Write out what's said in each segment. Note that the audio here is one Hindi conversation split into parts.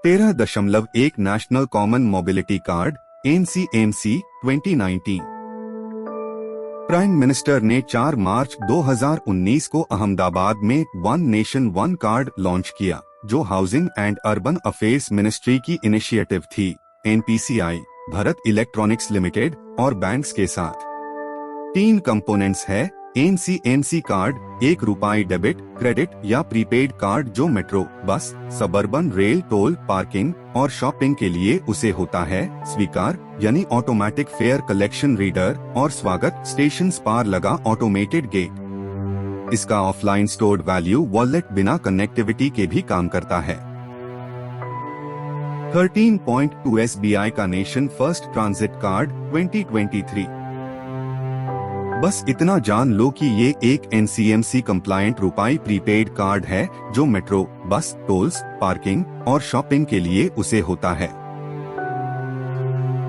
13.1 national common mobility card NCMC 2019। Prime minister ने 4 मार्च 2019 को अहमदाबाद में one nation one card launch किया, जो housing and urban affairs ministry की इनिशिएटिव थी। NPCI, भारत इलेक्ट्रॉनिक्स लिमिटेड और बैंक्स के साथ 3 कंपोनेंट्स है। NCMC कार्ड, ₹1 डेबिट, क्रेडिट या प्रीपेड कार्ड जो मेट्रो, बस, सबर्बन रेल, टोल, पार्किंग और शॉपिंग के लिए उसे होता है स्वीकार, यानी ऑटोमेटिक फेयर कलेक्शन रीडर, और स्वागत, स्टेशन पार लगा ऑटोमेटेड गेट। इसका ऑफलाइन स्टोर्ड वैल्यू वॉलेट बिना कनेक्टिविटी के भी काम करता है। 13.2 SBI का नेशन फर्स्ट ट्रांजिट कार्ड 2023। बस इतना जान लो कि ये एक NCMC कंप्लायंट रुपए प्रीपेड कार्ड है जो मेट्रो, बस, टोल्स, पार्किंग और शॉपिंग के लिए उसे होता है।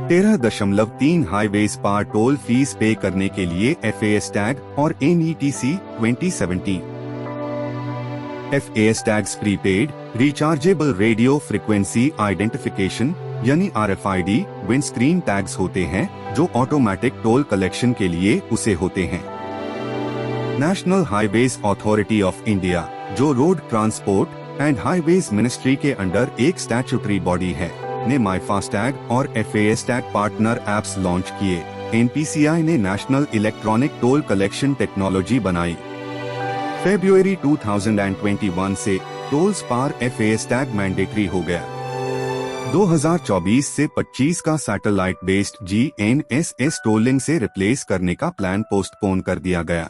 13.3 हाईवेज पर टोल फीस पे करने के लिए FASTag और NETC 2017। FASTags prepaid rechargeable radio frequency identification यानी RFID विंडस्क्रीन टैग्स होते हैं जो ऑटोमेटिक टोल कलेक्शन के लिए उसे होते हैं। National Highways Authority of India, जो road transport and highways ministry के अंडर एक स्टैट्यूटरी बॉडी है, ने MyFASTag और FASTag पार्टनर एप्स लॉन्च किए। NPCI ने national electronic toll collection technology बनाई। फरवरी 2021 से टोल्स पर FASTag मैंडेटरी हो गया। 2024 से 25 का सैटेलाइट बेस्ड GNSS टोलिंग से रिप्लेस करने का प्लान पोस्टपोन कर दिया गया।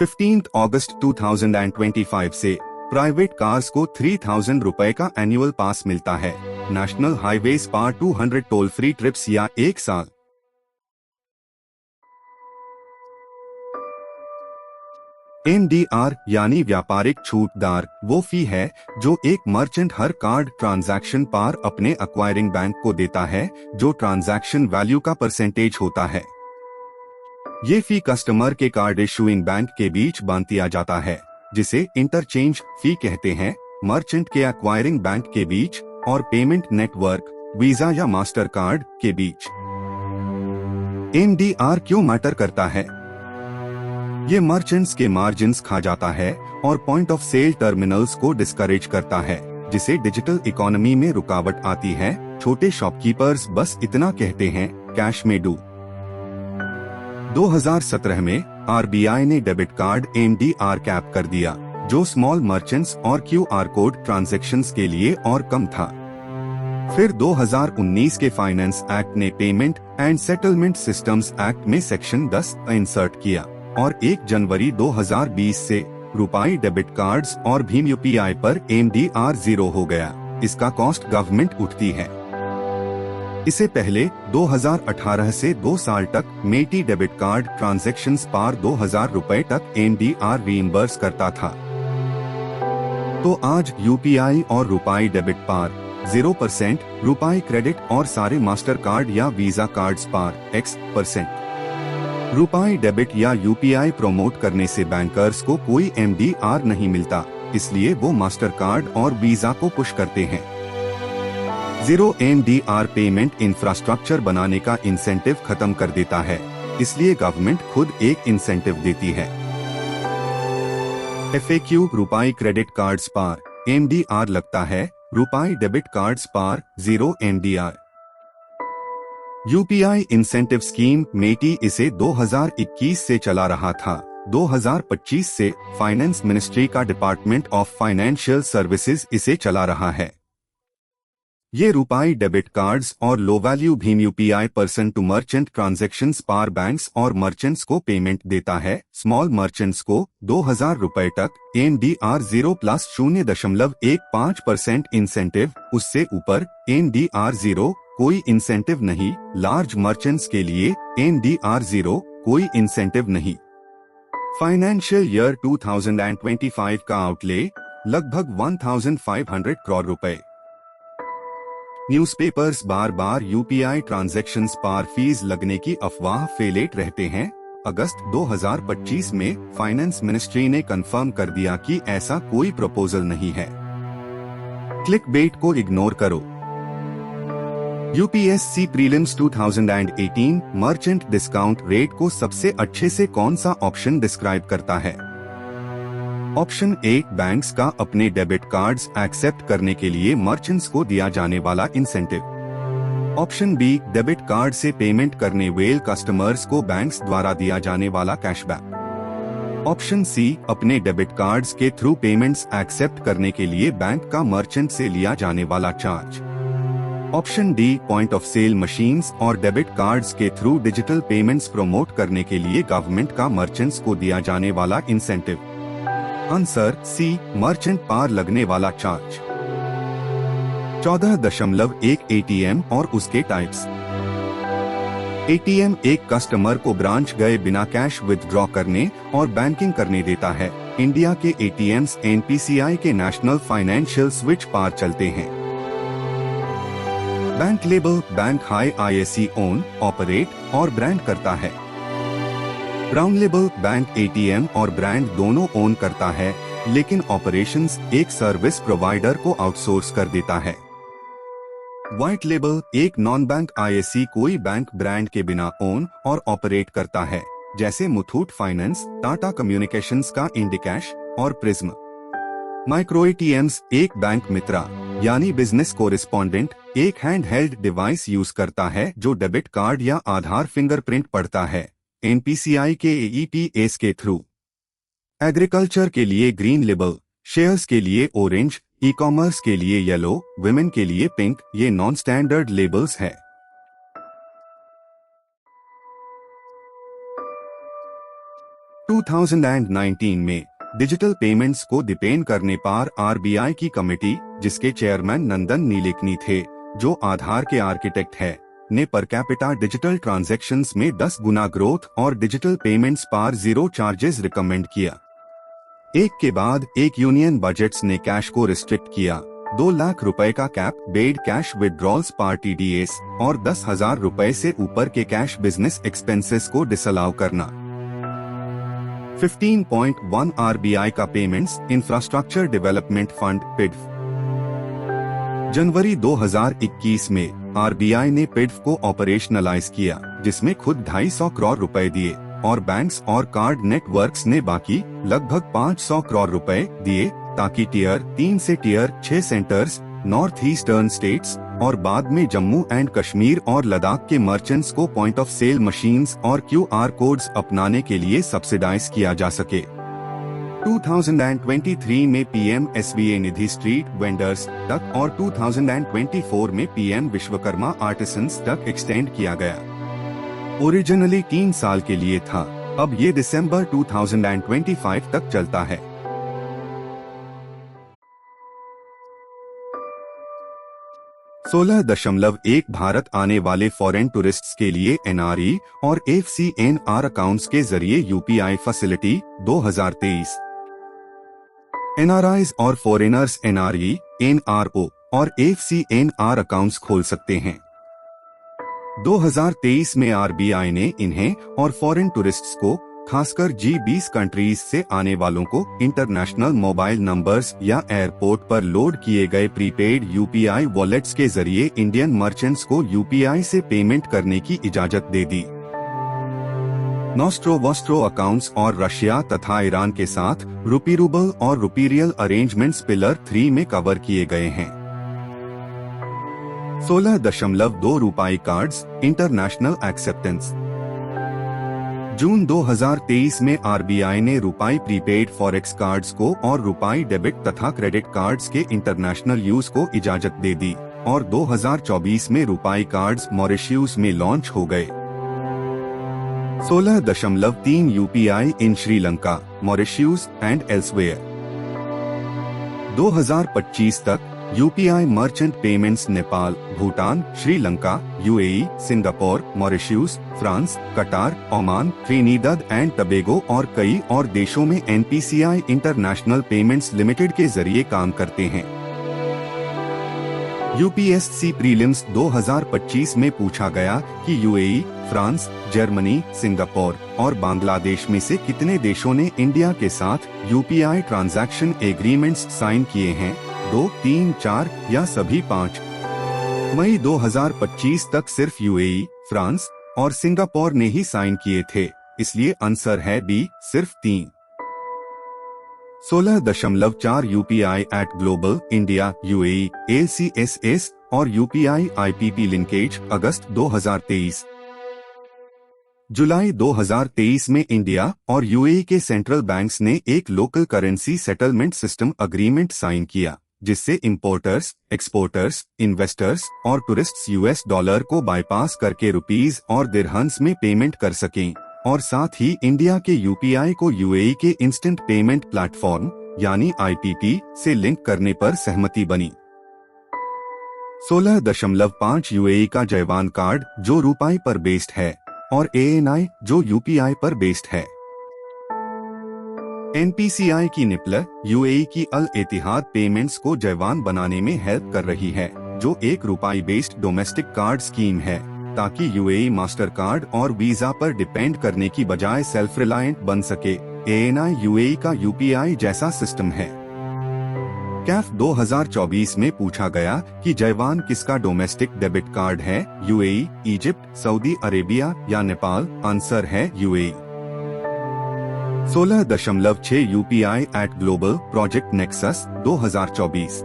15 अगस्त 2025 से प्राइवेट कार्स को 3000 रुपए का एनुअल पास मिलता है। नेशनल हाईवेज पर 200 टोल फ्री ट्रिप्स या 1 साल। MDR यानी व्यापारिक छूटदार वो फी है जो एक मर्चेंट हर कार्ड ट्रांजैक्शन पर अपने एक्वायरिंग बैंक को देता है, जो ट्रांजैक्शन वैल्यू का परसेंटेज होता है। ये फी कस्टमर के कार्ड इशूइंग बैंक के बीच बांटिया जाता है, जिसे इंटरचेंज फी कहते हैं, मर्चेंट के एक्वायरिंग बैंक के बीच और पेमेंट नेटवर्क, वीजा या मास्टर कार्ड के बीच। MDR क्यों मैटर करता है? ये मर्चेंट्स के मार्जिन्स खा जाता है और पॉइंट ऑफ सेल टर्मिनल्स को डिस्करेज करता है, जिसे डिजिटल इकोनॉमी में रुकावट आती है। छोटे शॉपकीपर्स बस इतना कहते हैं, कैश में डू। 2017 में RBI ने डेबिट कार्ड MDR कैप कर दिया, जो स्मॉल मर्चेंट्स और QR कोड ट्रांजैक्शंस के लिए और कम था। फिर 2019 के फाइनेंस एक्ट ने payment and settlement systems act में सेक्शन 10 इंसर्ट किया और 1 जनवरी 2020 से रुपए डेबिट कार्ड्स और भीम UPI पर MDR 0 हो गया। इसका कॉस्ट गवर्नमेंट उठती है। इससे पहले 2018 से 2 साल तक मेटी डेबिट कार्ड ट्रांजैक्शंस पर 2000 रुपए तक MDR रीइंबर्स करता था। तो आज UPI और रुपए डेबिट पर 0%, रुपए क्रेडिट और सारे मास्टर कार्ड या वीजा कार्ड्स पर X%। रुपए डेबिट या UPI प्रमोट करने से बैंकर्स को कोई MDR नहीं मिलता, इसलिए वो मास्टर कार्ड और वीजा को पुश करते हैं। 0 MDR पेमेंट इंफ्रास्ट्रक्चर बनाने का इंसेंटिव खत्म कर देता है, इसलिए गवर्नमेंट खुद एक इंसेंटिव देती है। FAQ रुपए क्रेडिट कार्ड्स पर MDR लगता है, रुपए डेबिट कार्ड्स पर 0 MDR। UPI incentive scheme MeitY इसे 2021 से चला रहा था। 2025 से फाइनेंस मिनिस्ट्री का डिपार्टमेंट ऑफ फाइनेंशियल सर्विसेज इसे चला रहा है। ये रुपए डेबिट कार्ड्स और लो वैल्यू भीम UPI person to merchant transactions पर बैंक्स और मर्चेंट्स को पेमेंट देता है। स्मॉल मर्चेंट्स को 2000 रुपए तक MDR 0 प्लस 0.15% इंसेंटिव, उससे ऊपर MDR 0 कोई इंसेंटिव नहीं। लार्ज मर्चेंट्स के लिए MDR 0 कोई इंसेंटिव नहीं। फाइनेंशियल ईयर 2025 का आउटले लगभग 1500 करोड़ रुपए। न्यूज़पेपर्स बार बार UPI ट्रांजैक्शंस पर फीस लगने की अफवाह फैलेट रहते हैं। अगस्त 2025 में फाइनेंस मिनिस्ट्री ने कंफर्म कर दिया कि ऐसा कोई प्रपोजल नहीं है। क्लिक बेट को इग्नोर करो। UPSC prelims 2018 merchant discount rate को सबसे अच्छे से कौन सा ऑप्शन डिस्क्राइब करता है? ऑप्शन ए, बैंक्स का अपने डेबिट कार्ड्स एक्सेप्ट करने के लिए मर्चेंट्स को दिया जाने वाला incentive. Option B, debit card से पेमेंट करने वाले कस्टमर्स को बैंक्स द्वारा दिया जाने वाला कैशबैक। ऑप्शन सी, अपने डेबिट कार्ड्स के थ्रू पेमेंट्स एक्सेप्ट करने के लिए बैंक का मर्चेंट से लिया जाने वाला charge. Option D, point of sale machines और डेबिट कार्ड्स के थ्रू डिजिटल पेमेंट्स प्रमोट करने के लिए गवर्नमेंट का मर्चेंट्स को दिया जाने वाला इंसेंटिव। आंसर सी, मर्चेंट पार लगने वाला चार्ज। 14.1 एटीएम और उसके टाइप्स। एटीएम एक कस्टमर को ब्रांच गए बिना कैश विथड्रॉ करने और बैंकिंग करने देता है। इंडिया के एटीएम्स एनपीसीआई के नेशनल फाइनेंशियल स्विच पार चलते हैं। Bank label bank high ISC own, operate और ब्रांड करता है। ब्राउन लेबल बैंक एटीएम और ब्रांड दोनों ओन करता है, लेकिन ऑपरेशंस एक सर्विस प्रोवाइडर को आउटसोर्स कर देता है। व्हाइट लेबल एक नॉन बैंक आईएससी कोई बैंक ब्रांड के बिना ओन और ऑपरेट करता है, जैसे मुथूट फाइनेंस, टाटा कम्युनिकेशंस का इंडिकैश और प्रिज्म। माइक्रो एटीएम्स एक बैंक मित्रा यानी बिजनेस कोरेस्पोंडेंट एक हैंड हेल्ड डिवाइस यूज करता है जो डेबिट कार्ड या आधार फिंगरप्रिंट पढ़ता है, एनपीसीआई के एईपीएस के थ्रू। एग्रीकल्चर के लिए ग्रीन लेबल, शेयर्स के लिए ऑरेंज, ई कॉमर्स के लिए येलो, विमेन के लिए पिंक, ये नॉन स्टैंडर्ड लेबल्स है। टू 2019 में डिजिटल पेमेंट्स को डिपेंड करने पर आरबीआई की कमेटी, जिसके चेयरमैन नंदन नीलेकनी थे, जो आधार के आर्किटेक्ट है, ने पर कैपिटा डिजिटल ट्रांजैक्शंस में 10 गुना ग्रोथ और डिजिटल पेमेंट्स पर 0 चार्जेस रिकमेंड किया। एक के बाद एक यूनियन बजट्स ने कैश को रिस्ट्रिक्ट किया। 2 लाख रुपए का कैप बेड कैश विड्रॉल्स पर टीडीएस और 10,000 रुपए से ऊपर के कैश बिजनेस एक्सपेंसेस को डिसअलाउ करना। 15.1 आरबीआई का पेमेंट्स इंफ्रास्ट्रक्चर डेवलपमेंट फंड पिडफ। जनवरी 2021 में आरबीआई ने पिडफ को ऑपरेशनलाइज किया, जिसमें खुद 250 करोड़ रुपए दिए और बैंक्स और कार्ड नेटवर्क्स ने बाकी लगभग 500 करोड़ रुपए दिए, ताकि टियर 3 से tier 6 centres, north eastern states और बाद में जम्मू एंड कश्मीर और लद्दाख के मर्चेंट्स को पॉइंट ऑफ सेल मशीन्स और क्यूआर कोड्स अपनाने के लिए सब्सिडाइज किया जा सके। 2023 में पीएमएसबीए निधि स्ट्रीट वेंडर्स तक और 2024 में पीएम विश्वकर्मा आर्टिसंस तक एक्सटेंड किया गया। ओरिजिनली 3 साल के लिए था, अब ये दिसंबर 2025 तक चलता है। $16.1 भारत आने वाले फॉरेन टूरिस्ट्स के लिए एनआरई और एफसीएनआर अकाउंट्स के जरिए यूपीआई फैसिलिटी 2023। एनआरआईज और फॉरेनर्स एनआरई, एनआरओ और एफसीएनआर अकाउंट्स खोल सकते हैं। 2023 में आरबीआई ने इन्हें और फॉरेन टूरिस्ट्स को, खासकर G20 कंट्रीज से आने वालों को, इंटरनेशनल मोबाइल नंबर्स या एयरपोर्ट पर लोड किए गए प्रीपेड यूपीआई वॉलेट्स के जरिए इंडियन मर्चेंट्स को यूपीआई से पेमेंट करने की इजाजत दे दी। नॉस्ट्रो वॉस्ट्रो अकाउंट्स और रशिया तथा ईरान के साथ रूपी रूबल और रूपी रियल अरेंजमेंट्स पिलर 3 में कवर किए गए हैं। 16.2 रुपये कार्ड्स इंटरनेशनल एक्सेप्टेंस। जून 2023 में आरबीआई ने रुपये प्रीपेड फॉरेक्स कार्ड्स को और रुपये डेबिट तथा क्रेडिट कार्ड्स के इंटरनेशनल यूज को इजाजत दे दी और 2024 में रुपये कार्ड्स मॉरिशस में लॉन्च हो गए। 16.3 UPI in Sri Lanka, Mauritius and elsewhere. 2025 तक UPI merchant payments Nepal, Bhutan, Sri Lanka, UAE, Singapore, Mauritius, France, कटार, ओमान, ट्रिनिडाद एंड टबेगो और कई और देशों में एनपीसीआई इंटरनेशनल पेमेंट्स लिमिटेड के जरिए काम करते हैं। यूपीएससी प्रीलिम्स 2025 में पूछा गया कि यूएई, फ्रांस, जर्मनी, सिंगापुर और बांग्लादेश में से कितने देशों ने इंडिया के साथ यूपीआई ट्रांजैक्शन एग्रीमेंट्स साइन किए हैं। 2, 3, 4 या सभी 5? मई 2025 तक सिर्फ यूएई, फ्रांस और सिंगापुर ने ही साइन किए थे, इसलिए आंसर है बी, सिर्फ 3। 16.4 UPI eight global India UAE ACSS और यूपीआई IPP लिंकेज अगस्त 2023। जुलाई 2023 में इंडिया और यूएई के सेंट्रल बैंक्स ने एक local currency settlement system agreement sign किया, जिससे इंपोर्टर्स, एक्सपोर्टर्स, इन्वेस्टर्स और टूरिस्ट्स US डॉलर को बाईपास करके रुपीस और दिरहम्स में पेमेंट कर सकें, और साथ ही इंडिया के यूपीआई को यूएई के इंस्टेंट पेमेंट प्लेटफॉर्म यानी IPP से लिंक करने पर सहमति बनी। 16.5 यूएई का जयवान कार्ड जो रूपाई पर बेस्ड है और ANI जो यूपीआई पर बेस्ड है। NPCI की निपल यूएई की अल एतिहाद पेमेंट्स को जयवान बनाने में हेल्प कर रही है, जो एक रुपाई बेस्ड डोमेस्टिक कार्ड स्कीम है, ताकि यूएई मास्टर कार्ड और वीजा पर डिपेंड करने की बजाय सेल्फ रिलायंट बन सके। ANI यूएई का यूपीआई जैसा सिस्टम है। कैफ 2024 में पूछा गया कि जयवान किसका डोमेस्टिक डेबिट कार्ड है, यूएई, इजिप्ट, सऊदी अरेबिया या नेपाल? आंसर है UAE. 16.6 UPI eight global project nexus 2024।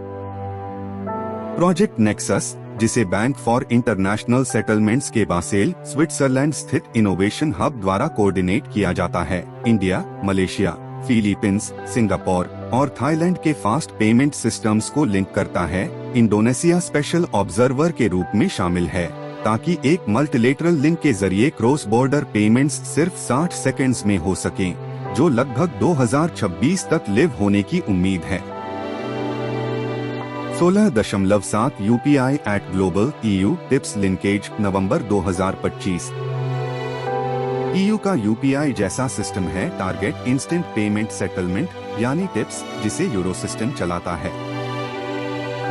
Project nexus, जिसे बैंक फॉर इंटरनेशनल सेटलमेंट्स के बासेल, स्विट्जरलैंड स्थित इनोवेशन हब द्वारा कोऑर्डिनेट किया जाता है, इंडिया, मलेशिया, फिलीपींस, सिंगापुर और थाईलैंड के फास्ट पेमेंट सिस्टम्स को लिंक करता है, इंडोनेशिया स्पेशल ऑब्जर्वर के रूप में शामिल है, ताकि एक मल्टीलेटरल लिंक के जरिए क्रॉस बॉर्डर पेमेंट्स सिर्फ 60 सेकंड्स में हो सकें, जो लगभग 2026 तक लिव होने की उम्मीद है। 16.7 UPI eight global EU tips linkage नवंबर 2025। EU का यूपीआई जैसा सिस्टम है टारगेट इंस्टेंट पेमेंट सेटलमेंट यानी टिप्स, जिसे यूरो सिस्टम चलाता है।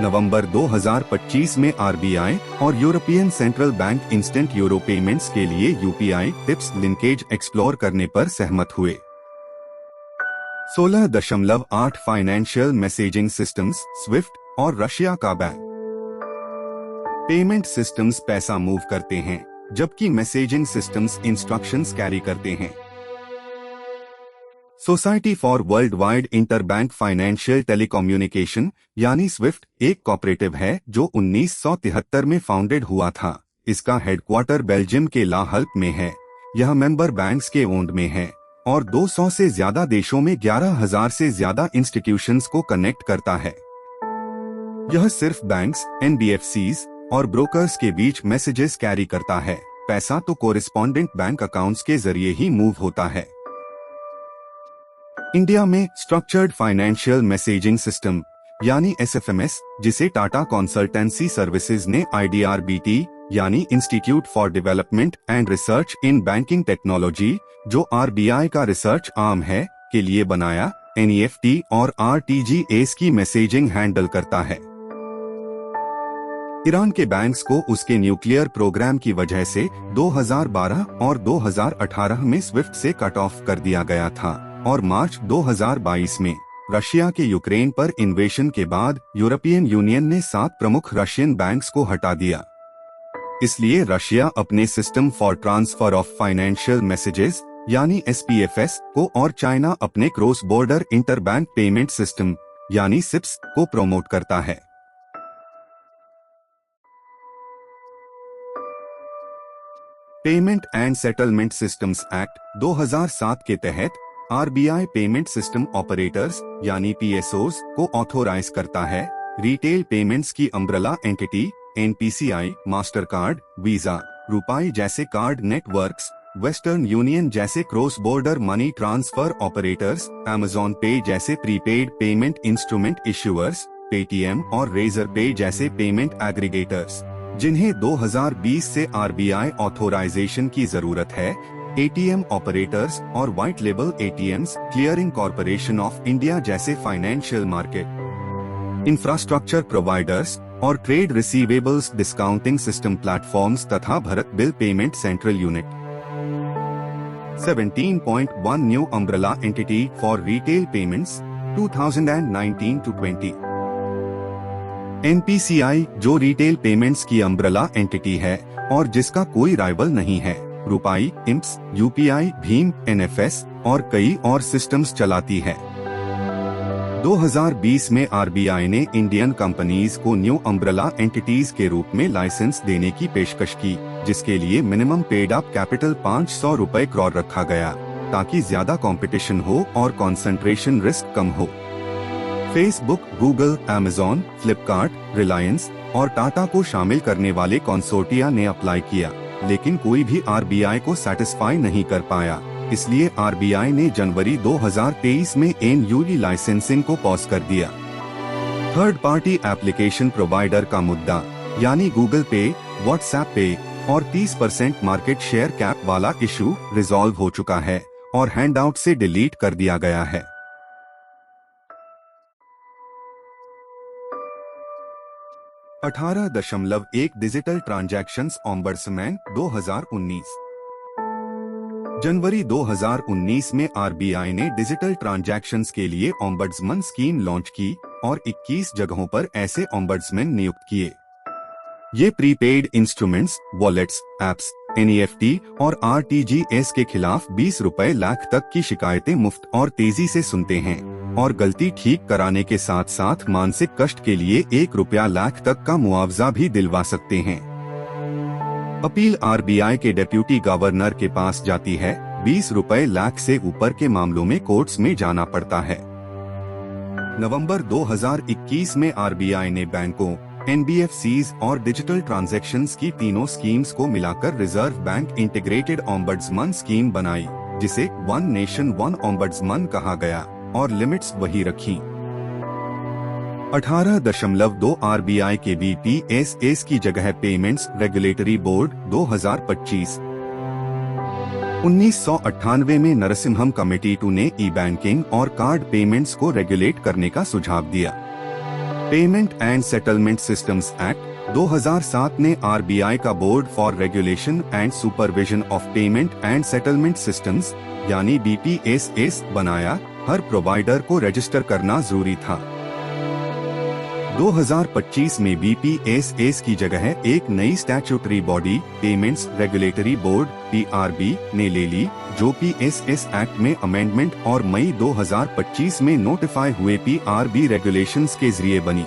नवंबर 2025 में RBI और European central bank instant euro payments के लिए यूपीआई टिप्स लिंकेज एक्सप्लोर करने पर सहमत हुए। 16.8 फाइनेंशियल मैसेजिंग सिस्टम्स स्विफ्ट और रशिया का बैन। पेमेंट सिस्टम्स पैसा मूव करते हैं, जबकि मैसेजिंग सिस्टम्स इंस्ट्रक्शंस कैरी करते हैं। Society for world wide interbank financial telecommunication यानी स्विफ्ट एक कोऑपरेटिव है जो 1973 में फाउंडेड हुआ था। इसका हेडक्वार्टर बेल्जियम के ला हल्प में है। यह मेंबर बैंक्स के ओन्ड में है और 200 से ज्यादा देशों में 11,000 से ज्यादा इंस्टीट्यूशंस को कनेक्ट करता है। यह सिर्फ बैंक्स, NBFCs और ब्रोकर्स के बीच मैसेजेस कैरी करता है। पैसा तो कोरिस्पोंडेंट बैंक अकाउंट्स के जरिए ही मूव होता है। इंडिया में स्ट्रक्चर्ड फाइनेंशियल मैसेजिंग सिस्टम यानी SFMS, जिसे टाटा कंसल्टेंसी सर्विसेज ने IDRBT यानी institute for development and research in banking technology, जो RBI का रिसर्च आर्म है, के लिए बनाया, NEFT और RTGS की मैसेजिंग हैंडल करता है। ईरान के बैंक्स को उसके न्यूक्लियर प्रोग्राम की वजह से 2012 और 2018 में स्विफ्ट से कट ऑफ कर दिया गया था और मार्च 2022 में रशिया के यूक्रेन पर इन्वेशन के बाद यूरोपियन यूनियन ने 7 प्रमुख रशियन बैंक्स को हटा दिया। इसलिए रशिया अपने system for transfer of financial messages यानी SPFS को और चाइना अपने cross border interbank payment system यानी SIPS को प्रमोट करता है। Payment and settlement systems act 2007 के तहत RBI पेमेंट सिस्टम ऑपरेटर्स यानी PSOs को ऑथोराइज करता है। रिटेल पेमेंट्स की umbrella entity NPCI, master card, visa, रुपाई जैसे कार्ड नेटवर्क्स, वेस्टर्न यूनियन जैसे cross border money transfer operators, Amazon पे जैसे prepaid payment instrument issuers, Paytm और रेजर पे जैसे पेमेंट एग्रीगेटर्स, जिन्हें 2020 से RBI ऑथोराइजेशन की जरूरत है। ATM ऑपरेटर्स और white label ATMs, clearing corporation of India जैसे फाइनेंशियल मार्केट इंफ्रास्ट्रक्चर प्रोवाइडर्स और trade receivables discounting system platforms तथा Bharat bill payment central unit. 17.1 new umbrella entity for retail payments 2019-20। NPCI जो रिटेल पेमेंट्स की अम्ब्रेला एंटिटी है और जिसका कोई राइवल नहीं है, रुपाई, इंप्स, UPI, भीम, NFS और कई और सिस्टम्स चलाती है। 2020 में RBI ने इंडियन कंपनीज को न्यू अम्ब्रेला एंटिटीज के रूप में लाइसेंस देने की पेशकश की, जिसके लिए मिनिमम पेड अप कैपिटल 500 रुपए करोड़ रखा गया, ताकि ज्यादा कंपटीशन हो और कंसंट्रेशन रिस्क कम हो। Facebook, Google, Amazon, Flipkart, Reliance और टाटा को शामिल करने वाले कंसोर्टिया ने अप्लाई किया, लेकिन कोई भी RBI को सेटिस्फाई नहीं कर पाया। इसलिए RBI ने जनवरी 2023 में NUE लाइसेंसिंग को पॉज कर दिया। थर्ड पार्टी एप्लीकेशन प्रोवाइडर का मुद्दा यानी गूगल पे, व्हाट्सएप पे और 30% मार्केट शेयर कैप वाला इशू रिजॉल्व हो चुका है और हैंडआउट से डिलीट कर दिया गया है। 18.1 डिजिटल ट्रांजैक्शंस ओम्बड्समैन 2019। जनवरी 2019 में RBI ने डिजिटल ट्रांजैक्शंस के लिए ओम्बड्समैन स्कीम लॉन्च की और 21 जगहों पर ऐसे ओम्बड्समैन नियुक्त किए। ये prepaid instruments, wallets, apps, NEFT और RTGS के खिलाफ 20 रुपए लाख तक की शिकायतें मुफ्त और तेजी से सुनते हैं और गलती ठीक कराने के साथ साथ मानसिक कष्ट के लिए 1 रुपया लाख तक का मुआवजा भी दिलवा सकते हैं। अपील RBI के डिप्टी गवर्नर के पास जाती है। 20 रुपए लाख से ऊपर के मामलों में कोर्ट्स में जाना पड़ता है। नवंबर 2021 में RBI ने बैंकों, NBFCs और डिजिटल ट्रांजैक्शंस की तीनों स्कीम्स को मिलाकर reserve bank integrated ombudsman scheme बनाई, जिसे वन नेशन वन ओम्बड्समैन कहा गया और लिमिट्स वही रखी। 18.2 RBI के BPSS की जगह पेमेंट्स रेगुलेटरी बोर्ड 2025। 1998 में नरसिम्हम कमेटी 2 ने ई-बैंकिंग और कार्ड पेमेंट्स को रेगुलेट करने का सुझाव दिया। Payment and settlement systems act 2007 ने RBI का board for regulation and supervision of payment and settlement systems यानी BPSS बनाया। हर प्रोवाइडर को रजिस्टर करना जरूरी था। 2025 में BPSS की जगह एक नई statutory body payments regulatory board PRB ने ले ली, जो PSS एक्ट में अमेंडमेंट और मई 2025 में नोटिफाई हुए PRB रेगुलेशंस के जरिए बनी।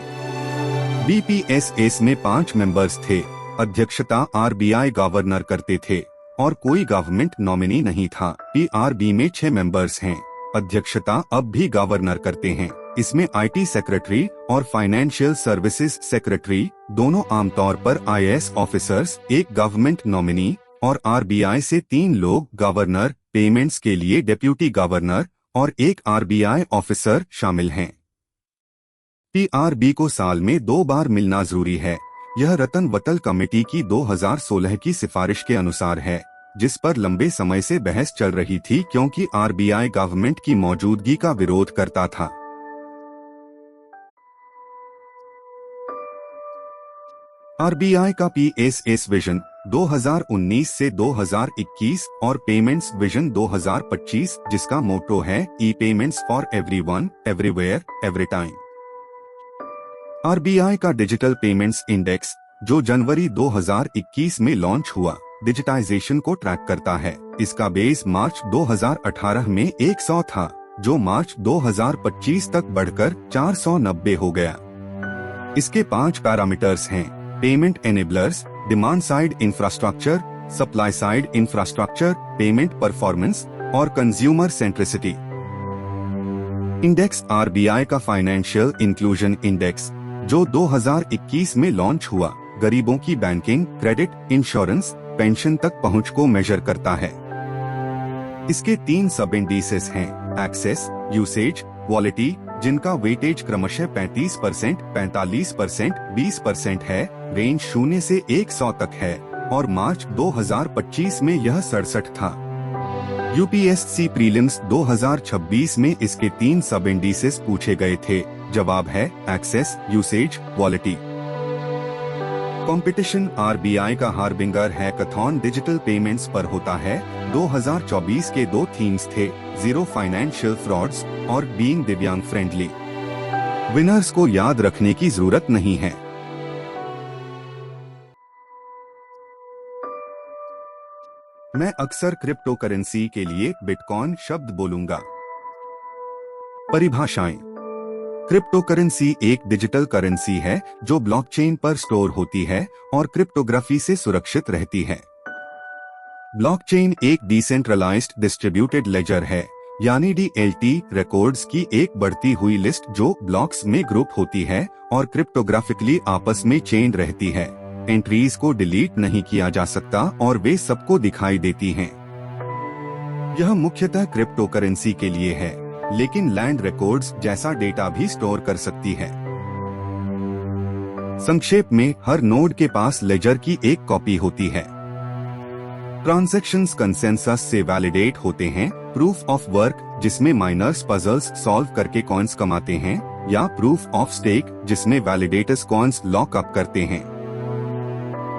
BPSS में 5 मेंबर्स थे। अध्यक्षता RBI गवर्नर करते थे और कोई गवर्नमेंट नॉमिनी नहीं था। PRB में 6 मेंबर्स हैं। अध्यक्षता अब भी गवर्नर करते हैं। इसमें IT सेक्रेटरी और फाइनेंशियल सर्विसेज सेक्रेटरी दोनों आमतौर पर IAS ऑफिसर्स, एक गवर्नमेंट नॉमिनी और RBI से 3 लोग, गवर्नर, पेमेंट्स के लिए डिप्टी गवर्नर और एक RBI ऑफिसर शामिल हैं। PRB को साल में 2 बार मिलना जरूरी है। यह रतन वतल कमेटी की 2016 की सिफारिश के अनुसार है, जिस पर लंबे समय से बहस चल रही थी क्योंकि RBI गवर्नमेंट की मौजूदगी का विरोध करता था। RBI का PSS विजन 2019 से 2021 और पेमेंट्स विजन 2025, जिसका मोटो है e payments for everyone, everywhere, every time. RBI का डिजिटल पेमेंट्स इंडेक्स, जो जनवरी 2021 में लॉन्च हुआ, डिजिटाइजेशन को ट्रैक करता है। इसका बेस मार्च 2018 में 100 था, जो मार्च 2025 तक बढ़कर 490 हो गया। इसके 5 पैरामीटर्स हैं: payment enablers, demand side infrastructure, supply side infrastructure, payment performance और कंज्यूमर सेंट्रिसिटी। इंडेक्स RBI का फाइनेंशियल इंक्लूजन इंडेक्स, जो 2021 में लॉन्च हुआ, गरीबों की बैंकिंग, क्रेडिट, इंश्योरेंस, पेंशन तक पहुंच को मेजर करता है। इसके 3 सब इंडिसेस हैं: एक्सेस, यूसेज, क्वालिटी, जिनका वेटेज क्रमशः 35%, 45%, 20% है। रेंज 0 से 100 तक है और मार्च 2025 में यह 67 था। UPSC प्रीलिम्स 2026 में इसके 3 सब इंडिसेस पूछे गए थे। जवाब है access, usage, quality. Competition RBI का हार्बिंगर हैकाथॉन डिजिटल पेमेंट्स पर होता है। 2024 के 2 थीम्स थे: जीरो फाइनेंशियल फ्रॉड्स और बीइंग दिव्यांग फ्रेंडली। विनर्स को याद रखने की जरूरत नहीं है। मैं अक्सर क्रिप्टो करेंसी के लिए बिटकॉइन शब्द बोलूंगा। परिभाषाएं। क्रिप्टो करेंसी एक डिजिटल करेंसी है जो ब्लॉकचेन पर स्टोर होती है और क्रिप्टोग्राफी से सुरक्षित रहती है। ब्लॉकचेन एक डिसेंट्रलाइज्ड डिस्ट्रीब्यूटेड लेजर है, यानी DLT, रिकॉर्ड्स की एक बढ़ती हुई लिस्ट जो ब्लॉक्स में ग्रुप होती है और क्रिप्टोग्राफिकली आपस में चेन रहती है। एंट्रीज को डिलीट नहीं किया जा सकता और वे सबको दिखाई देती हैं। यह मुख्यतः क्रिप्टो करेंसी के लिए है, लेकिन लैंड रिकॉर्ड्स जैसा डेटा भी स्टोर कर सकती है। संक्षेप में, हर नोड के पास लेजर की एक कॉपी होती है। ट्रांजैक्शंस कंसेंसस से वैलिडेट होते हैं, प्रूफ ऑफ वर्क जिसमें माइनर्स पजल्स सॉल्व करके कॉइन्स कमाते हैं, या प्रूफ ऑफ स्टेक जिसमें वैलिडेटर्स कॉइन्स लॉक अप करते हैं।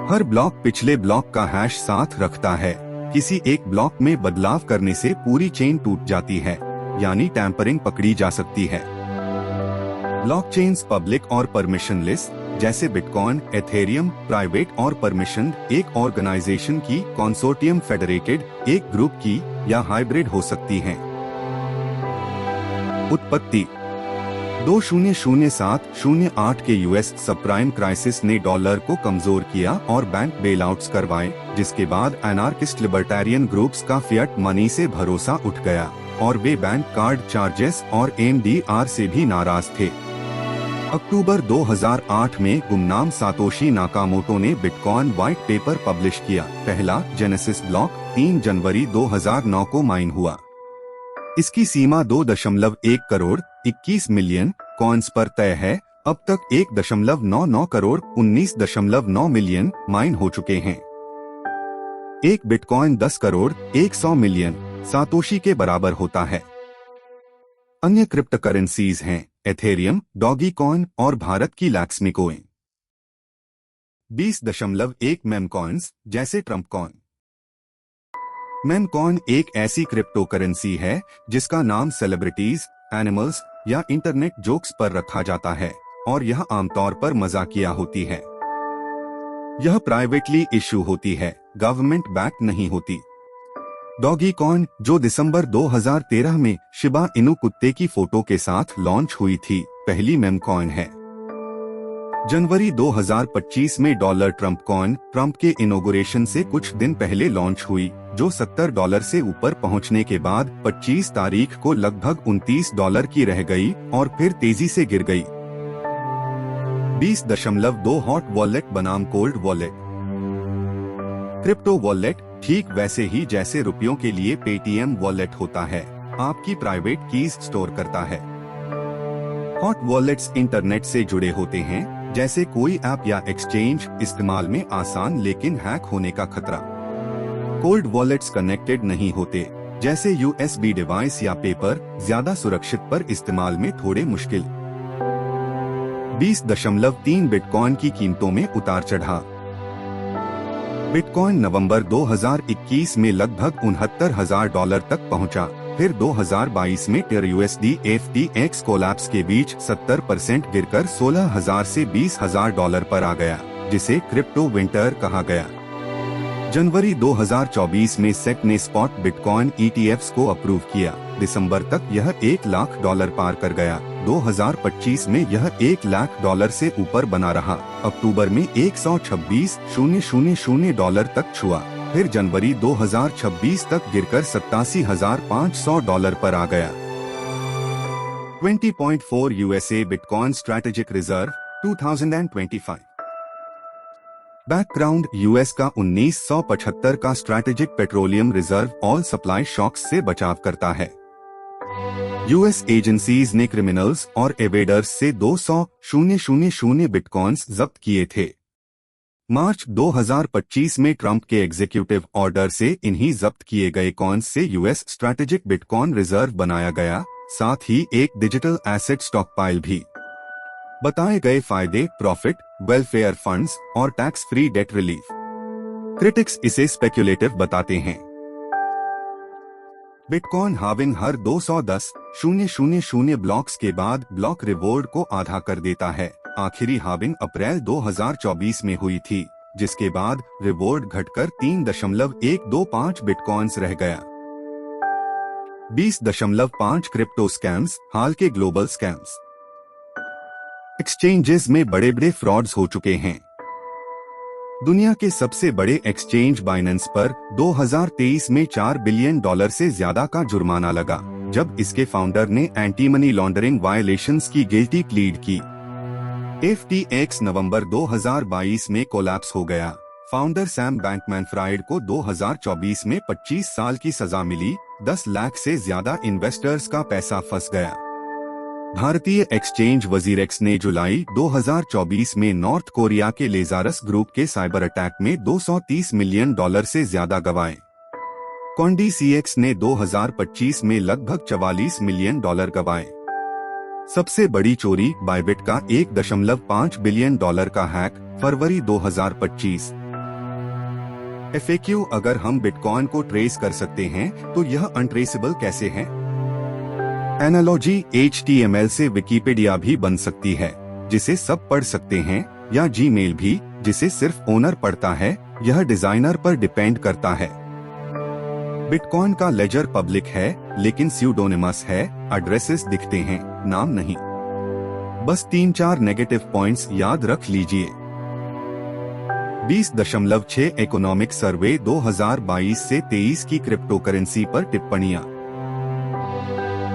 हर ब्लॉक पिछले ब्लॉक का हैश साथ रखता है। किसी एक ब्लॉक में बदलाव करने से पूरी चेन टूट जाती है, यानी टैंपरिंग पकड़ी जा सकती है। ब्लॉकचेन्स पब्लिक और परमिशनलेस जैसे बिटकॉइन, एथेरियम प्राइवेट और परमिशन, एक ऑर्गेनाइजेशन की, कंसोर्टियम फेडरेटेड, एक ग्रुप की, या हाइब्रिड हो सकती हैं। उत्पत्ति 2007-08 के यूएस सबप्राइम क्राइसिस ने डॉलर को कमजोर किया और बैंक बेलआउट्स करवाए, जिसके बाद एनार्किस्ट लिबर्टेरियन ग्रुप्स का फिएट मनी से भरोसा उठ गया और वे बैंक कार्ड चार्जेस और MDR से भी नाराज थे। अक्टूबर 2008 में गुमनाम सातोशी नाकामोटो ने बिटकॉइन व्हाइट पेपर पब्लिश किया। पहला जेनेसिस ब्लॉक 3 जनवरी 2009 को माइन हुआ। इसकी सीमा 2.1 करोड़ 21 मिलियन कॉइन्स पर तय है। अब तक 1.99 करोड़ 19.9 मिलियन माइन हो चुके हैं। एक बिटकॉइन 10 करोड़ 100 मिलियन सातोशी के बराबर होता है। अन्य क्रिप्टो करेंसीज हैं एथेरियम, डॉगी कॉइन और भारत की लैक्समी कॉइन। 20.1 मेम कॉइन्स जैसे ट्रम्प कॉइन। मेम कॉइन एक ऐसी क्रिप्टो करेंसी है जिसका नाम सेलिब्रिटीज, एनिमल्स या इंटरनेट जोक्स पर रखा जाता है और यह आमतौर पर मजाकिया होती है। यह प्राइवेटली इश्यू होती है, गवर्नमेंट बैक नहीं होती। डॉगी कॉइन, जो दिसंबर 2013 में शिबा इनु कुत्ते की फोटो के साथ लॉन्च हुई थी, पहली मेम कॉइन है। जनवरी 2025 में डॉलर ट्रम्प कॉइन ट्रम्प के इनॉग्रेशन से कुछ दिन पहले लॉन्च हुई, जो $70 से ऊपर पहुंचने के बाद 25 तारीख को लगभग $29 की रह गई और फिर तेजी से गिर गई। 20.2 हॉट वॉलेट बनाम कोल्ड वॉलेट। क्रिप्टो वॉलेट ठीक वैसे ही जैसे रुपयों के लिए पेटीएम वॉलेट होता है, आपकी प्राइवेट कीज स्टोर करता है। हॉट वॉलेट्स इंटरनेट से जुड़े होते हैं, जैसे कोई ऐप या एक्सचेंज, इस्तेमाल में आसान लेकिन हैक होने का खतरा। कोल्ड वॉलेट्स कनेक्टेड नहीं होते, जैसे USB डिवाइस या पेपर, ज्यादा सुरक्षित पर इस्तेमाल में थोड़े मुश्किल। 20.3 बिटकॉइन की कीमतों में उतार चढ़ाव। बिटकॉइन नवंबर 2021 में लगभग $69,000 तक पहुंचा, फिर 2022 में TRUSD FTX कोलैप्स के बीच 70% गिरकर $16,000 से $20,000 पर आ गया, जिसे क्रिप्टो विंटर कहा गया। जनवरी 2024 में सेक ने स्पॉट बिटकॉइन ETFs को अप्रूव किया। दिसंबर तक यह $1,00,000 पार कर गया। 2025 में यह $1,00,000 से ऊपर बना रहा। अक्टूबर में $126,000 तक छुआ, फिर जनवरी 2026 तक गिरकर $87,500 पर आ गया। 20.4 USA bitcoin strategic reserve 2025। Background, US का 1975 का strategic petroleum reserve oil supply shocks से बचाव करता है। यूएस एजेंसीज ने क्रिमिनल्स और एवेडर्स से 200,000 बिटकॉइंस जब्त किए थे। मार्च 2025 में ट्रंप के एग्जीक्यूटिव ऑर्डर से इन्हीं जब्त किए गए कॉइन्स से यूएस स्ट्रैटेजिक बिटकॉइन रिजर्व बनाया गया, साथ ही एक डिजिटल एसेट स्टॉकपाइल भी। बताए गए फायदे, प्रॉफिट, वेलफेयर फंड्स और tax free debt relief. Critics इसे स्पेक्युलेटिव बताते हैं। बिटकॉइन हाविंग हर 210,000 ब्लॉक्स के बाद ब्लॉक रिवॉर्ड को आधा कर देता है। आखिरी हाविंग अप्रैल 2024 में हुई थी। जिसके बाद रिवॉर्ड घटकर 3.125 बिटकॉइंस रह गया। 20.5 क्रिप्टो स्कैम्स, हाल के ग्लोबल स्कैम्स। एक्सचेंजेस में बड़े बड़े फ्रॉड्स हो चुके हैं। दुनिया के सबसे बड़े एक्सचेंज बाइनेंस पर 2023 में $4 बिलियन से ज्यादा का जुर्माना लगा, जब इसके फाउंडर ने एंटी मनी लॉन्ड्रिंग वायलेशंस की गिल्टी प्लीड की। FTX नवंबर 2022 में कोलैप्स हो गया। फाउंडर सैम बैंकमैन-फ्राइड को 2024 में 25 साल की सजा मिली। 10 लाख से ज्यादा इन्वेस्टर्स का पैसा फंस गया। भारतीय एक्सचेंज वजीरेक्स ने जुलाई 2024 में नॉर्थ कोरिया के लेजारस ग्रुप के साइबर अटैक में $230 मिलियन से ज्यादा गंवाए। CoinDCX ने 2025 में लगभग $44 मिलियन गंवाए। सबसे बड़ी चोरी बाइबिट का $1.5 बिलियन का हैक, फरवरी 2025। FAQ, अगर हम बिटकॉइन को ट्रेस कर सकते हैं तो यह अनट्रेसेबल कैसे है? एनालॉजी, HTML से विकिपीडिया भी बन सकती है, जिसे सब पढ़ सकते हैं, या जीमेल भी, जिसे सिर्फ ओनर पढ़ता है। यह डिजाइनर पर डिपेंड करता है। बिटकॉइन का लेजर पब्लिक है, लेकिन स्यूडोनिमस है। एड्रेसेस दिखते हैं, नाम नहीं। बस 3-4 नेगेटिव पॉइंट्स याद रख लीजिए। 20.6 इकोनॉमिक सर्वे 2022 से 23 की क्रिप्टो करेंसी पर टिप्पणियां।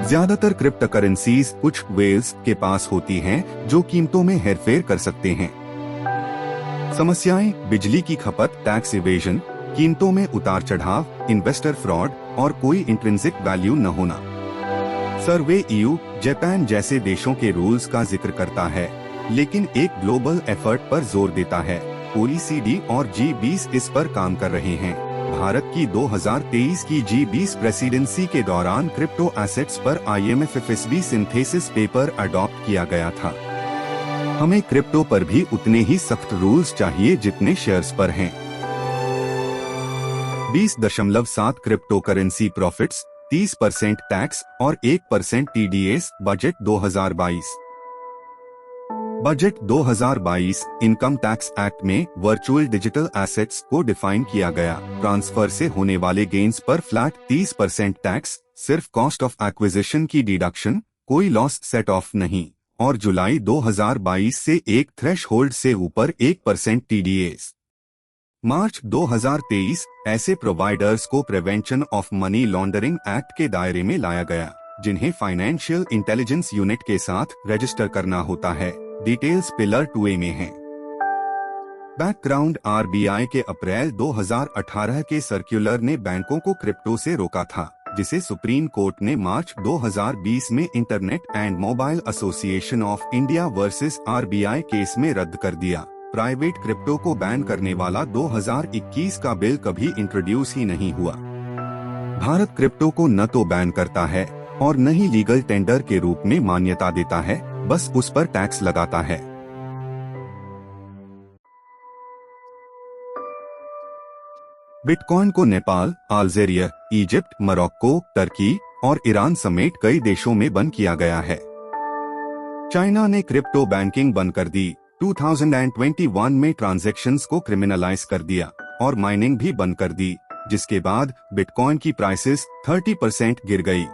ज्यादातर क्रिप्टो करेंसीज कुछ वेल्स के पास होती हैं, जो कीमतों में हेरफेर कर सकते हैं। समस्याएं: बिजली की खपत, टैक्स इवेजन, कीमतों में उतार चढ़ाव, इन्वेस्टर फ्रॉड और कोई इंट्रिंसिक वैल्यू न होना। सर्वे EU, जापान जैसे देशों के रूल्स का जिक्र करता है, लेकिन एक ग्लोबल एफर्ट पर जोर देता है। OECD और G20 इस पर काम कर रहे हैं। भारत की 2023 की G20 प्रेसिडेंसी के दौरान क्रिप्टो एसेट्स पर IMF FSB synthesis paper adopt किया गया था। हमें क्रिप्टो पर भी उतने ही सख्त रूल्स चाहिए जितने शेयर्स पर हैं। 20.7 क्रिप्टो करेंसी प्रॉफिट्स, 30% टैक्स और 1% TDS। Budget 2022। Budget 2022 income tax act में वर्चुअल डिजिटल एसेट्स को डिफाइन किया गया। ट्रांसफर से होने वाले गेन्स पर फ्लैट 30% टैक्स, सिर्फ कॉस्ट ऑफ एक्विजिशन की डिडक्शन, कोई लॉस सेट ऑफ नहीं। और जुलाई 2022 से एक थ्रेशहोल्ड से ऊपर 1% TDS। मार्च 2023 ऐसे प्रोवाइडर्स को prevention of money laundering act के दायरे में लाया गया, जिन्हें फाइनेंशियल इंटेलिजेंस यूनिट के साथ रजिस्टर करना होता है। डिटेल्स पिलर 2A में हैं। बैकग्राउंड: RBI के अप्रैल 2018 के सर्कुलर ने बैंकों को क्रिप्टो से रोका था, जिसे सुप्रीम कोर्ट ने मार्च 2020 में internet and mobile association of India versus RBI case में रद्द कर दिया। प्राइवेट क्रिप्टो को बैन करने वाला 2021 का बिल कभी इंट्रोड्यूस ही नहीं हुआ। भारत क्रिप्टो को न तो बैन करता है और न ही लीगल टेंडर के रूप में मान्यता देता है, बस उस पर टैक्स लगाता है। बिटकॉइन को Nepal, Algeria, Egypt, Morocco, Turkey और ईरान समेत कई देशों में बंद किया गया है। चाइना ने क्रिप्टो बैंकिंग बंद कर दी। 2021 में ट्रांजैक्शंस को क्रिमिनलाइज कर दिया और माइनिंग भी बंद कर दी, जिसके बाद बिटकॉइन की प्राइसेस 30% गिर गई।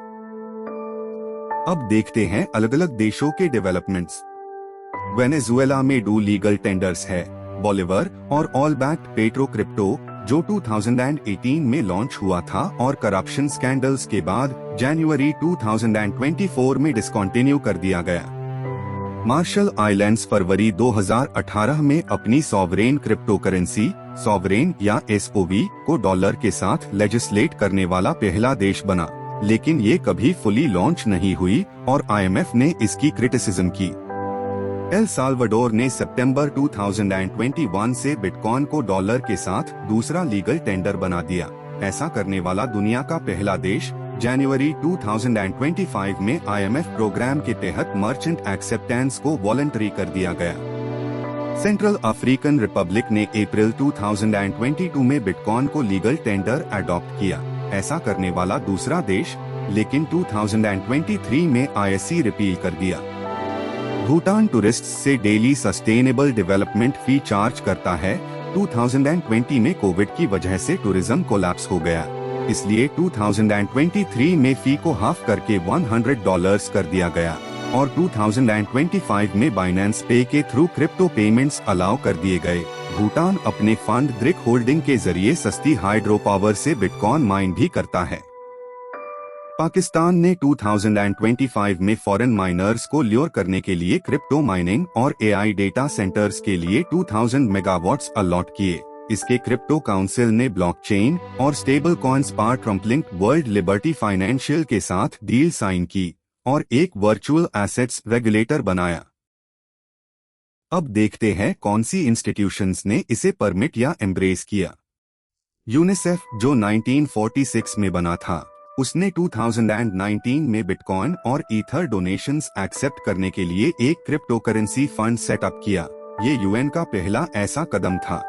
अब देखते हैं अलग अलग देशों के डेवलपमेंट्स। वेनेजुएला में 2 लीगल टेंडर्स है, बोलिवर और ऑल बैक्ड पेट्रो क्रिप्टो, जो 2018 में लॉन्च हुआ था और करप्शन स्कैंडल्स के बाद जनवरी 2024 में डिसकंटिन्यू कर दिया गया। मार्शल आइलैंड्स फरवरी 2018 में अपनी सॉवरेन क्रिप्टो करेंसी सॉवरेन या SOV को डॉलर के साथ लेजिस्लेट करने वाला पहला देश बना, लेकिन ये कभी फुली लॉन्च नहीं हुई और IMF ने इसकी क्रिटिसिज्म की। एल साल्वाडोर ने सितंबर 2021 से बिटकॉइन को डॉलर के साथ दूसरा लीगल टेंडर बना दिया। ऐसा करने वाला दुनिया का पहला देश जनवरी 2025 में IMF प्रोग्राम के तहत मर्चेंट एक्सेप्टेंस को वॉलंटरी कर दिया गया। सेंट्रल अफ्रीकन रिपब्लिक ने अप्रैल 2022 में बिटकॉइन को लीगल टेंडर अडॉप्ट किया। ऐसा करने वाला दूसरा देश, लेकिन 2023 में ISC रिपील कर दिया। भूटान टूरिस्ट से daily sustainable development fee charge करता है। 2020 में कोविड की वजह से टूरिज्म कोलैप्स हो गया, इसलिए 2023 में फी को हाफ करके $100 कर दिया गया और 2025 में बाइनेंस पे के थ्रू क्रिप्टो पेमेंट्स अलाउ कर दिए गए। भूटान अपने फंड द्रिक होल्डिंग के जरिए सस्ती हाइड्रो पावर से बिटकॉइन माइन भी करता है। पाकिस्तान ने 2025 में फॉरेन माइनर्स को ल्योर करने के लिए क्रिप्टो माइनिंग और एआई डेटा सेंटर्स के लिए 2000 मेगावाट्स अलॉट किए। इसके क्रिप्टो काउंसिल ने ब्लॉकचेन और स्टेबल कॉइन्स पर ट्रम्पलिंक वर्ल्ड लिबर्टी फाइनेंशियल के साथ डील साइन की और एक वर्चुअल एसेट्स रेगुलेटर बनाया। अब देखते हैं कौन सी इंस्टीट्यूशंस ने इसे परमिट या एम्ब्रेस किया। यूनिसेफ, जो 1946 में बना था, उसने 2019 में बिटकॉइन और ईथर डोनेशंस एक्सेप्ट करने के लिए एक क्रिप्टो करेंसी फंड सेटअप किया। ये यूएन का पहला ऐसा कदम था।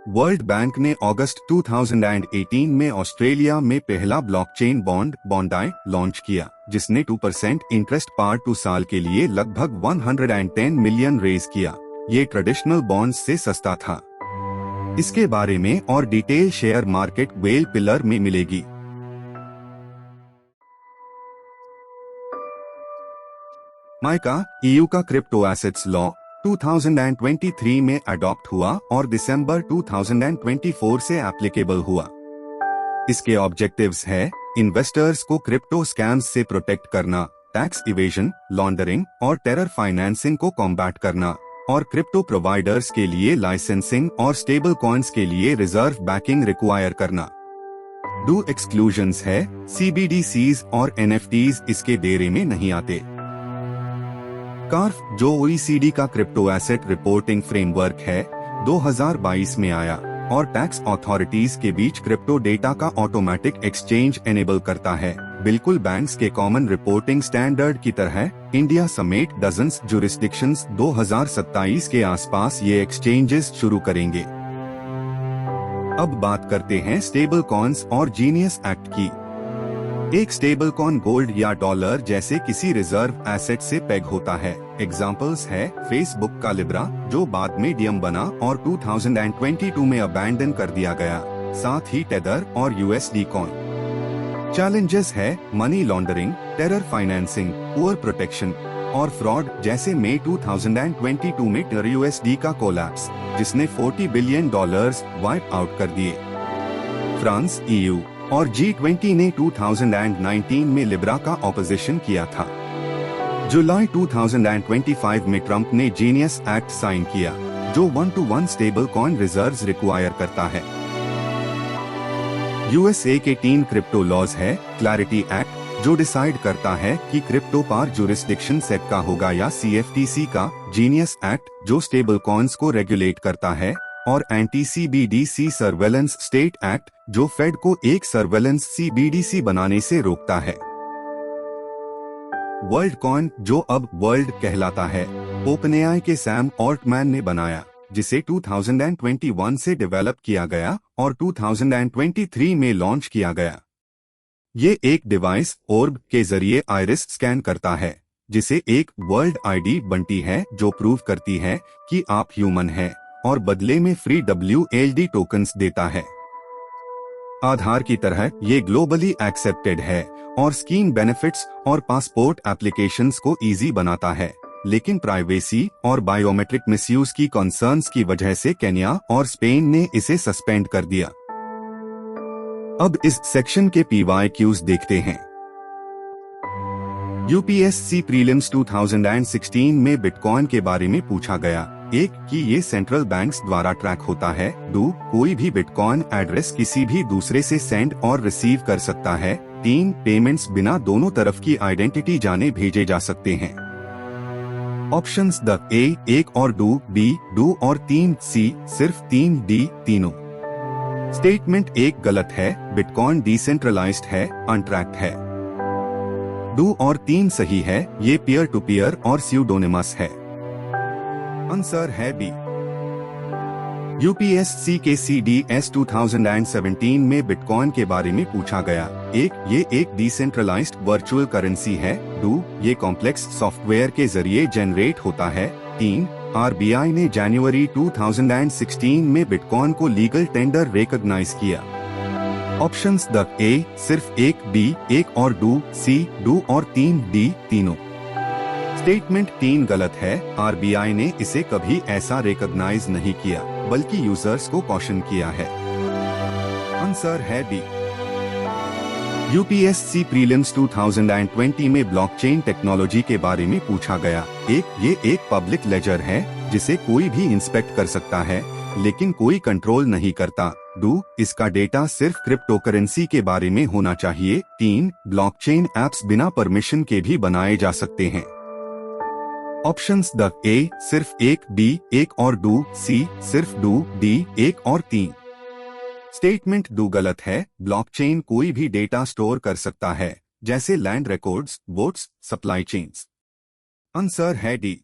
वर्ल्ड बैंक ने अगस्त 2018 में ऑस्ट्रेलिया में पहला ब्लॉकचेन बॉन्ड बॉन्डाई लॉन्च किया, जिसने 2% इंटरेस्ट पर 2 साल के लिए लगभग 110 मिलियन रेज किया। ये ट्रेडिशनल बॉन्ड्स से सस्ता था। इसके बारे में और detail share market well pillar में मिलेगी। माइका, ईयू का क्रिप्टो एसेट्स लॉ 2023 में अडॉप्ट हुआ और दिसंबर 2024 से एप्लीकेबल हुआ। इसके ऑब्जेक्टिव्स है इन्वेस्टर्स को क्रिप्टो स्कैम्स से प्रोटेक्ट करना, टैक्स इवेजन, लॉन्डरिंग और टेरर फाइनेंसिंग को कॉम्बैट करना और क्रिप्टो प्रोवाइडर्स के लिए लाइसेंसिंग और स्टेबल कॉइन्स के लिए रिजर्व बैकिंग रिक्वायर करना। 2 एक्सक्लूजन्स है, CBDCs और NFTs इसके दायरे में नहीं आते। कार्फ, जो OECD का क्रिप्टो एसेट रिपोर्टिंग फ्रेमवर्क है, 2022 में आया और टैक्स अथॉरिटीज के बीच क्रिप्टो डेटा का ऑटोमेटिक एक्सचेंज एनेबल करता है, बिल्कुल बैंक्स के कॉमन रिपोर्टिंग स्टैंडर्ड की तरह। इंडिया समेत डजन्स जुरिस्डिक्शंस 2027 के आसपास ये एक्सचेंजेस शुरू करेंगे। अब बात करते हैं स्टेबल कॉइन्स और जीनियस एक्ट की। एक स्टेबल कॉइन गोल्ड या डॉलर जैसे किसी रिजर्व एसेट से पेग होता है। एग्जाम्पल्स है फेसबुक का लिब्रा, जो बाद में डियम बना और 2022 में अबैंडन कर दिया गया, साथ ही टेदर और USD कॉइन। चैलेंजेस है money laundering, terror financing, poor protection और फ्रॉड, जैसे मई 2022 में टेरर USD का कोलैप्स, जिसने $40 बिलियन वाइप आउट कर दिए। फ्रांस, EU और G20 ने 2019 में लिब्रा का ऑपोजिशन किया था। जुलाई 2025 में ट्रंप ने जीनियस एक्ट साइन किया, जो 1-to-1 stable coin reserves require करता है। USA के 3 क्रिप्टो लॉज है। क्लैरिटी एक्ट, जो डिसाइड करता है कि क्रिप्टो पर जुरिस्डिक्शन सेट का होगा या CFTC का। जीनियस एक्ट, जो स्टेबल कॉइन्स को रेगुलेट करता है, और anti CBDC surveillance state act, जो फेड को एक सर्वेलेंस CBDC बनाने से रोकता है। वर्ल्ड कॉइन, जो अब वर्ल्ड कहलाता है, ओपनएआई के सैम ऑल्टमैन ने बनाया, जिसे 2021 से डेवलप किया गया और 2023 में लॉन्च किया गया। ये एक डिवाइस ऑर्ब के जरिए आइरिस स्कैन करता है, जिसे एक वर्ल्ड ID बनती है, जो प्रूव करती है कि आप ह्यूमन हैं, और बदले में फ्री WLD टोकन्स देता है। आधार की तरह ये ग्लोबली एक्सेप्टेड है और स्कीम बेनिफिट्स और पासपोर्ट एप्लीकेशंस को इजी बनाता है, लेकिन प्राइवेसी और बायोमेट्रिक मिसयूज की कंसर्न्स की वजह से केन्या और स्पेन ने इसे सस्पेंड कर दिया। अब इस सेक्शन के PYQs देखते हैं। UPSC प्रीलिम्स 2016 में बिटकॉइन के बारे में पूछा गया। 1 कि ये सेंट्रल बैंक्स द्वारा ट्रैक होता है। 2 कोई भी बिटकॉइन एड्रेस किसी भी दूसरे से सेंड और रिसीव कर सकता है। 3 पेमेंट्स बिना दोनों तरफ की आइडेंटिटी जाने भेजे जा सकते हैं। ऑप्शंस द A 1 और 2, B 2 और 3, C सिर्फ 3, D तीनों। स्टेटमेंट 1 गलत है, बिटकॉइन डिसेंट्रलाइज्ड है, अनट्रैक्ड है। 2 और 3 सही है, ये पीयर टू पीयर और स्यूडोनिमस है। आंसर है B। UPSC के CDS 2017 में बिटकॉइन के बारे में पूछा गया। 1 ये एक डिसेंट्रलाइज्ड वर्चुअल करेंसी है। 2 ये कॉम्प्लेक्स सॉफ्टवेयर के जरिए जनरेट होता है। 3 आरबीआई ने जनवरी 2016 में बिटकॉइन को लीगल टेंडर रिकॉग्नाइज किया। ऑप्शंस द ए सिर्फ एक, बी एक और डू, सी डू और 3, डी तीनों। स्टेटमेंट 3 गलत है। आरबीआई ने इसे कभी ऐसा रिकॉग्नाइज नहीं किया, बल्कि यूजर्स को कॉशन किया है। आंसर है बी। यूपीएससी प्रीलिम्स 2020 में ब्लॉकचेन टेक्नोलॉजी के बारे में पूछा गया। ये एक पब्लिक लेजर है जिसे कोई भी इंस्पेक्ट कर सकता है, लेकिन कोई कंट्रोल नहीं करता। 2, इसका डेटा सिर्फ क्रिप्टोकरेंसी के बारे में होना चाहिए। 3, ब्लॉकचेन एप्स बिना परमिशन के भी बनाए जा सकते हैं। ऑप्शंस द ए सिर्फ एक, बी एक और डू, सी सिर्फ डू, डी एक और 3। स्टेटमेंट 2 गलत है। ब्लॉकचेन कोई भी डेटा स्टोर कर सकता है, जैसे land records, votes, supply chains. Answer है डी।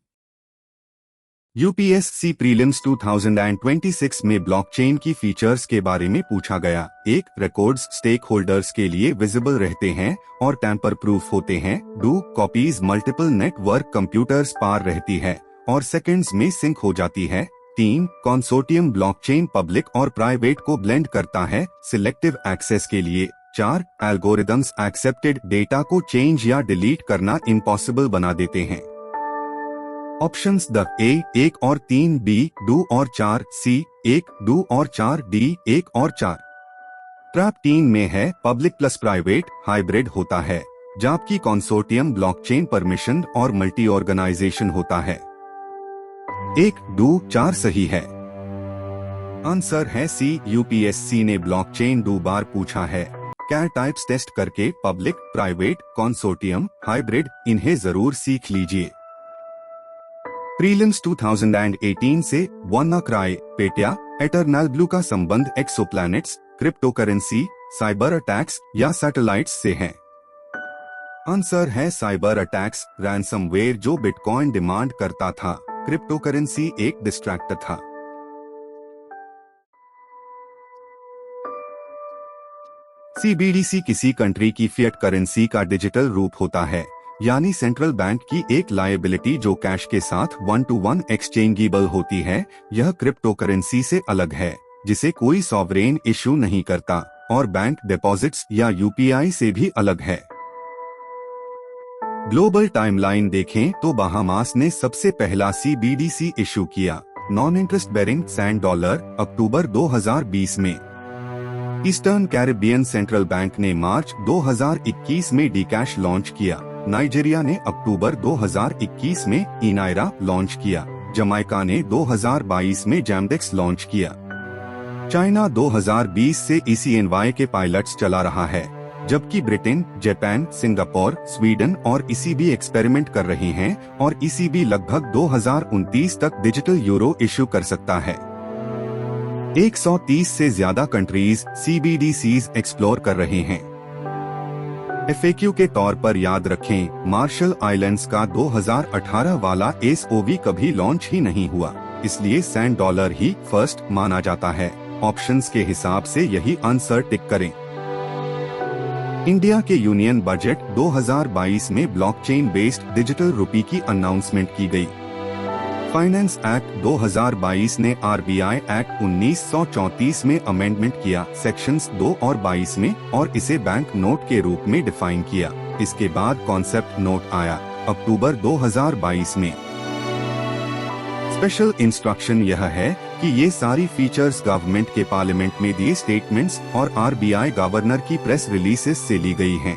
यूपीएससी प्रीलिम्स 2026 में ब्लॉकचेन की फीचर्स के बारे में पूछा गया। 1, रिकॉर्ड्स स्टेक होल्डर्स के लिए विजिबल रहते हैं और टैंपर प्रूफ होते हैं। 2, कॉपीज मल्टीपल नेटवर्क कंप्यूटर्स पार रहती है और सेकंड्स में सिंक हो जाती है। 3, कंसोर्टियम ब्लॉकचेन पब्लिक और प्राइवेट को ब्लेंड करता है सिलेक्टिव एक्सेस के लिए। 4, एल्गोरिदम्स एक्सेप्टेड डेटा को चेंज या डिलीट करना इम्पॉसिबल बना देते हैं। ऑप्शंस द ए 1 और 3, बी 2 और 4, सी 1, 2 और 4, डी 1 और 4। ट्रैप 3 में है पब्लिक प्लस प्राइवेट हाइब्रिड होता है, जबकि कंसोर्टियम ब्लॉकचेन परमिशन और मल्टी ऑर्गेनाइजेशन होता है। 1, 2, 4 सही है। आंसर है सी। यूपीएससी ने ब्लॉकचेन 2 बार पूछा है। क्या टाइप्स टेस्ट करके पब्लिक, प्राइवेट, कंसोर्टियम, हाइब्रिड इन्हें जरूर सीख लीजिए। प्रीलिम्स 2018 से WannaCry, पेटिया, एटर्नल ब्लू का संबंध एक्सोप्लैनेट्स, क्रिप्टोकरेंसी, साइबर अटैक्स या सैटेलाइट्स से है। आंसर है साइबर अटैक्स, रैंसमवेयर जो बिटकॉइन डिमांड करता था। क्रिप्टोकरेंसी एक डिस्ट्रैक्टर था। सीबीडीसी किसी कंट्री की फिएट करेंसी का डिजिटल रूप होता है, यानी सेंट्रल बैंक की एक लायबिलिटी जो कैश के साथ 1-to-1 एक्सचेंजेबल होती है। यह क्रिप्टोकरेंसी से अलग है, जिसे कोई सॉवरेन इशू नहीं करता और बैंक डिपॉजिट्स या यूपीआई से भी अलग है। ग्लोबल टाइमलाइन देखें तो बहामास ने सबसे पहला सीबीडीसी इशू किया, non interest bearing sand dollar, अक्टूबर 2020 में। ईस्टर्न कैरिबियन सेंट्रल बैंक ने मार्च 2021 में डीकैश लॉन्च किया। नाइजीरिया ने अक्टूबर 2021 में इनायरा लॉन्च किया। जमाइका ने 2022 में जैमडेक्स लॉन्च किया। चाइना 2020 से ECNY के पायलट्स चला रहा है, जबकि ब्रिटेन, जापान, सिंगापुर, स्वीडन और ECB एक्सपेरिमेंट कर रहे हैं और ECB लगभग 2029 तक डिजिटल यूरो इशू कर सकता है। 130 से ज्यादा कंट्रीज CBDCs एक्सप्लोर कर रहे हैं। FAQ के तौर पर याद रखें, मार्शल आइलैंड्स का 2018 वाला SOV कभी लॉन्च ही नहीं हुआ, इसलिए सैंड डॉलर ही फर्स्ट माना जाता है। ऑप्शंस के हिसाब से यही आंसर टिक करें। इंडिया के यूनियन बजट 2022 में ब्लॉकचेन बेस्ड डिजिटल रुपी की अनाउंसमेंट की गई। फाइनेंस एक्ट 2022 ने RBI एक्ट 1934 में अमेंडमेंट किया, सेक्शंस 2 और 22 में, और इसे बैंक नोट के रूप में डिफाइन किया। इसके बाद कॉन्सेप्ट नोट आया अक्टूबर 2022 में। स्पेशल इंस्ट्रक्शन यह है कि ये सारी फीचर्स गवर्नमेंट के पार्लियामेंट में दिए स्टेटमेंट्स और RBI गवर्नर की प्रेस रिलीजेस से ली गई हैं।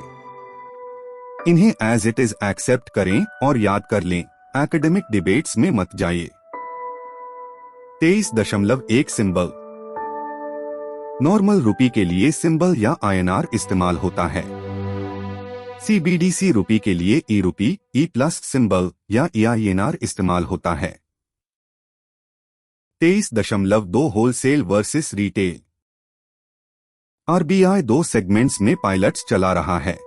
इन्हें एज इट इज एक्सेप्ट करें और याद कर लें, एकेडमिक डिबेट्स में मत जाइए। 23.1 सिंबल। नॉर्मल रुपी के लिए सिंबल या INR इस्तेमाल होता है। CBDC रुपी के लिए ई रुपी, E+ सिंबल या EINR इस्तेमाल होता है। 23.2 wholesale versus retail. RBI 2 segments में पायलट्स चला रहा है।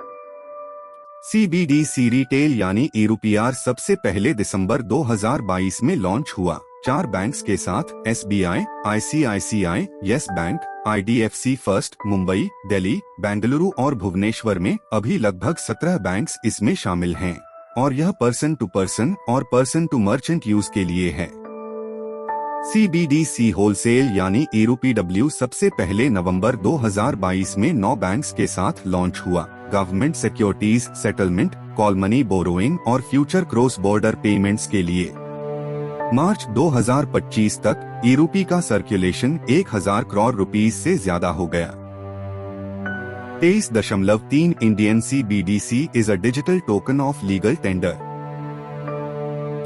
CBDC रिटेल यानी ERUPR सबसे पहले दिसंबर 2022 में लॉन्च हुआ। 4 बैंक्स के साथ SBI, ICICI, yes bank, IDFC first, Mumbai, Delhi, Bengaluru और भुवनेश्वर में अभी लगभग 17 बैंक्स इसमें शामिल हैं और यह पर्सन टू पर्सन और पर्सन टू मर्चेंट यूज के लिए है। CBDC होलसेल यानी ERUPW सबसे पहले नवंबर 2022 में 9 बैंक्स के साथ लॉन्च हुआ। Government securities settlement, call money borrowing और फ्यूचर क्रॉस बॉर्डर पेमेंट्स के लिए। मार्च 2025 तक ERUP का सर्कुलेशन 1000 करोड़ रुपीस से ज्यादा हो गया। 23.3 Indian CBDC is a digital token of legal tender.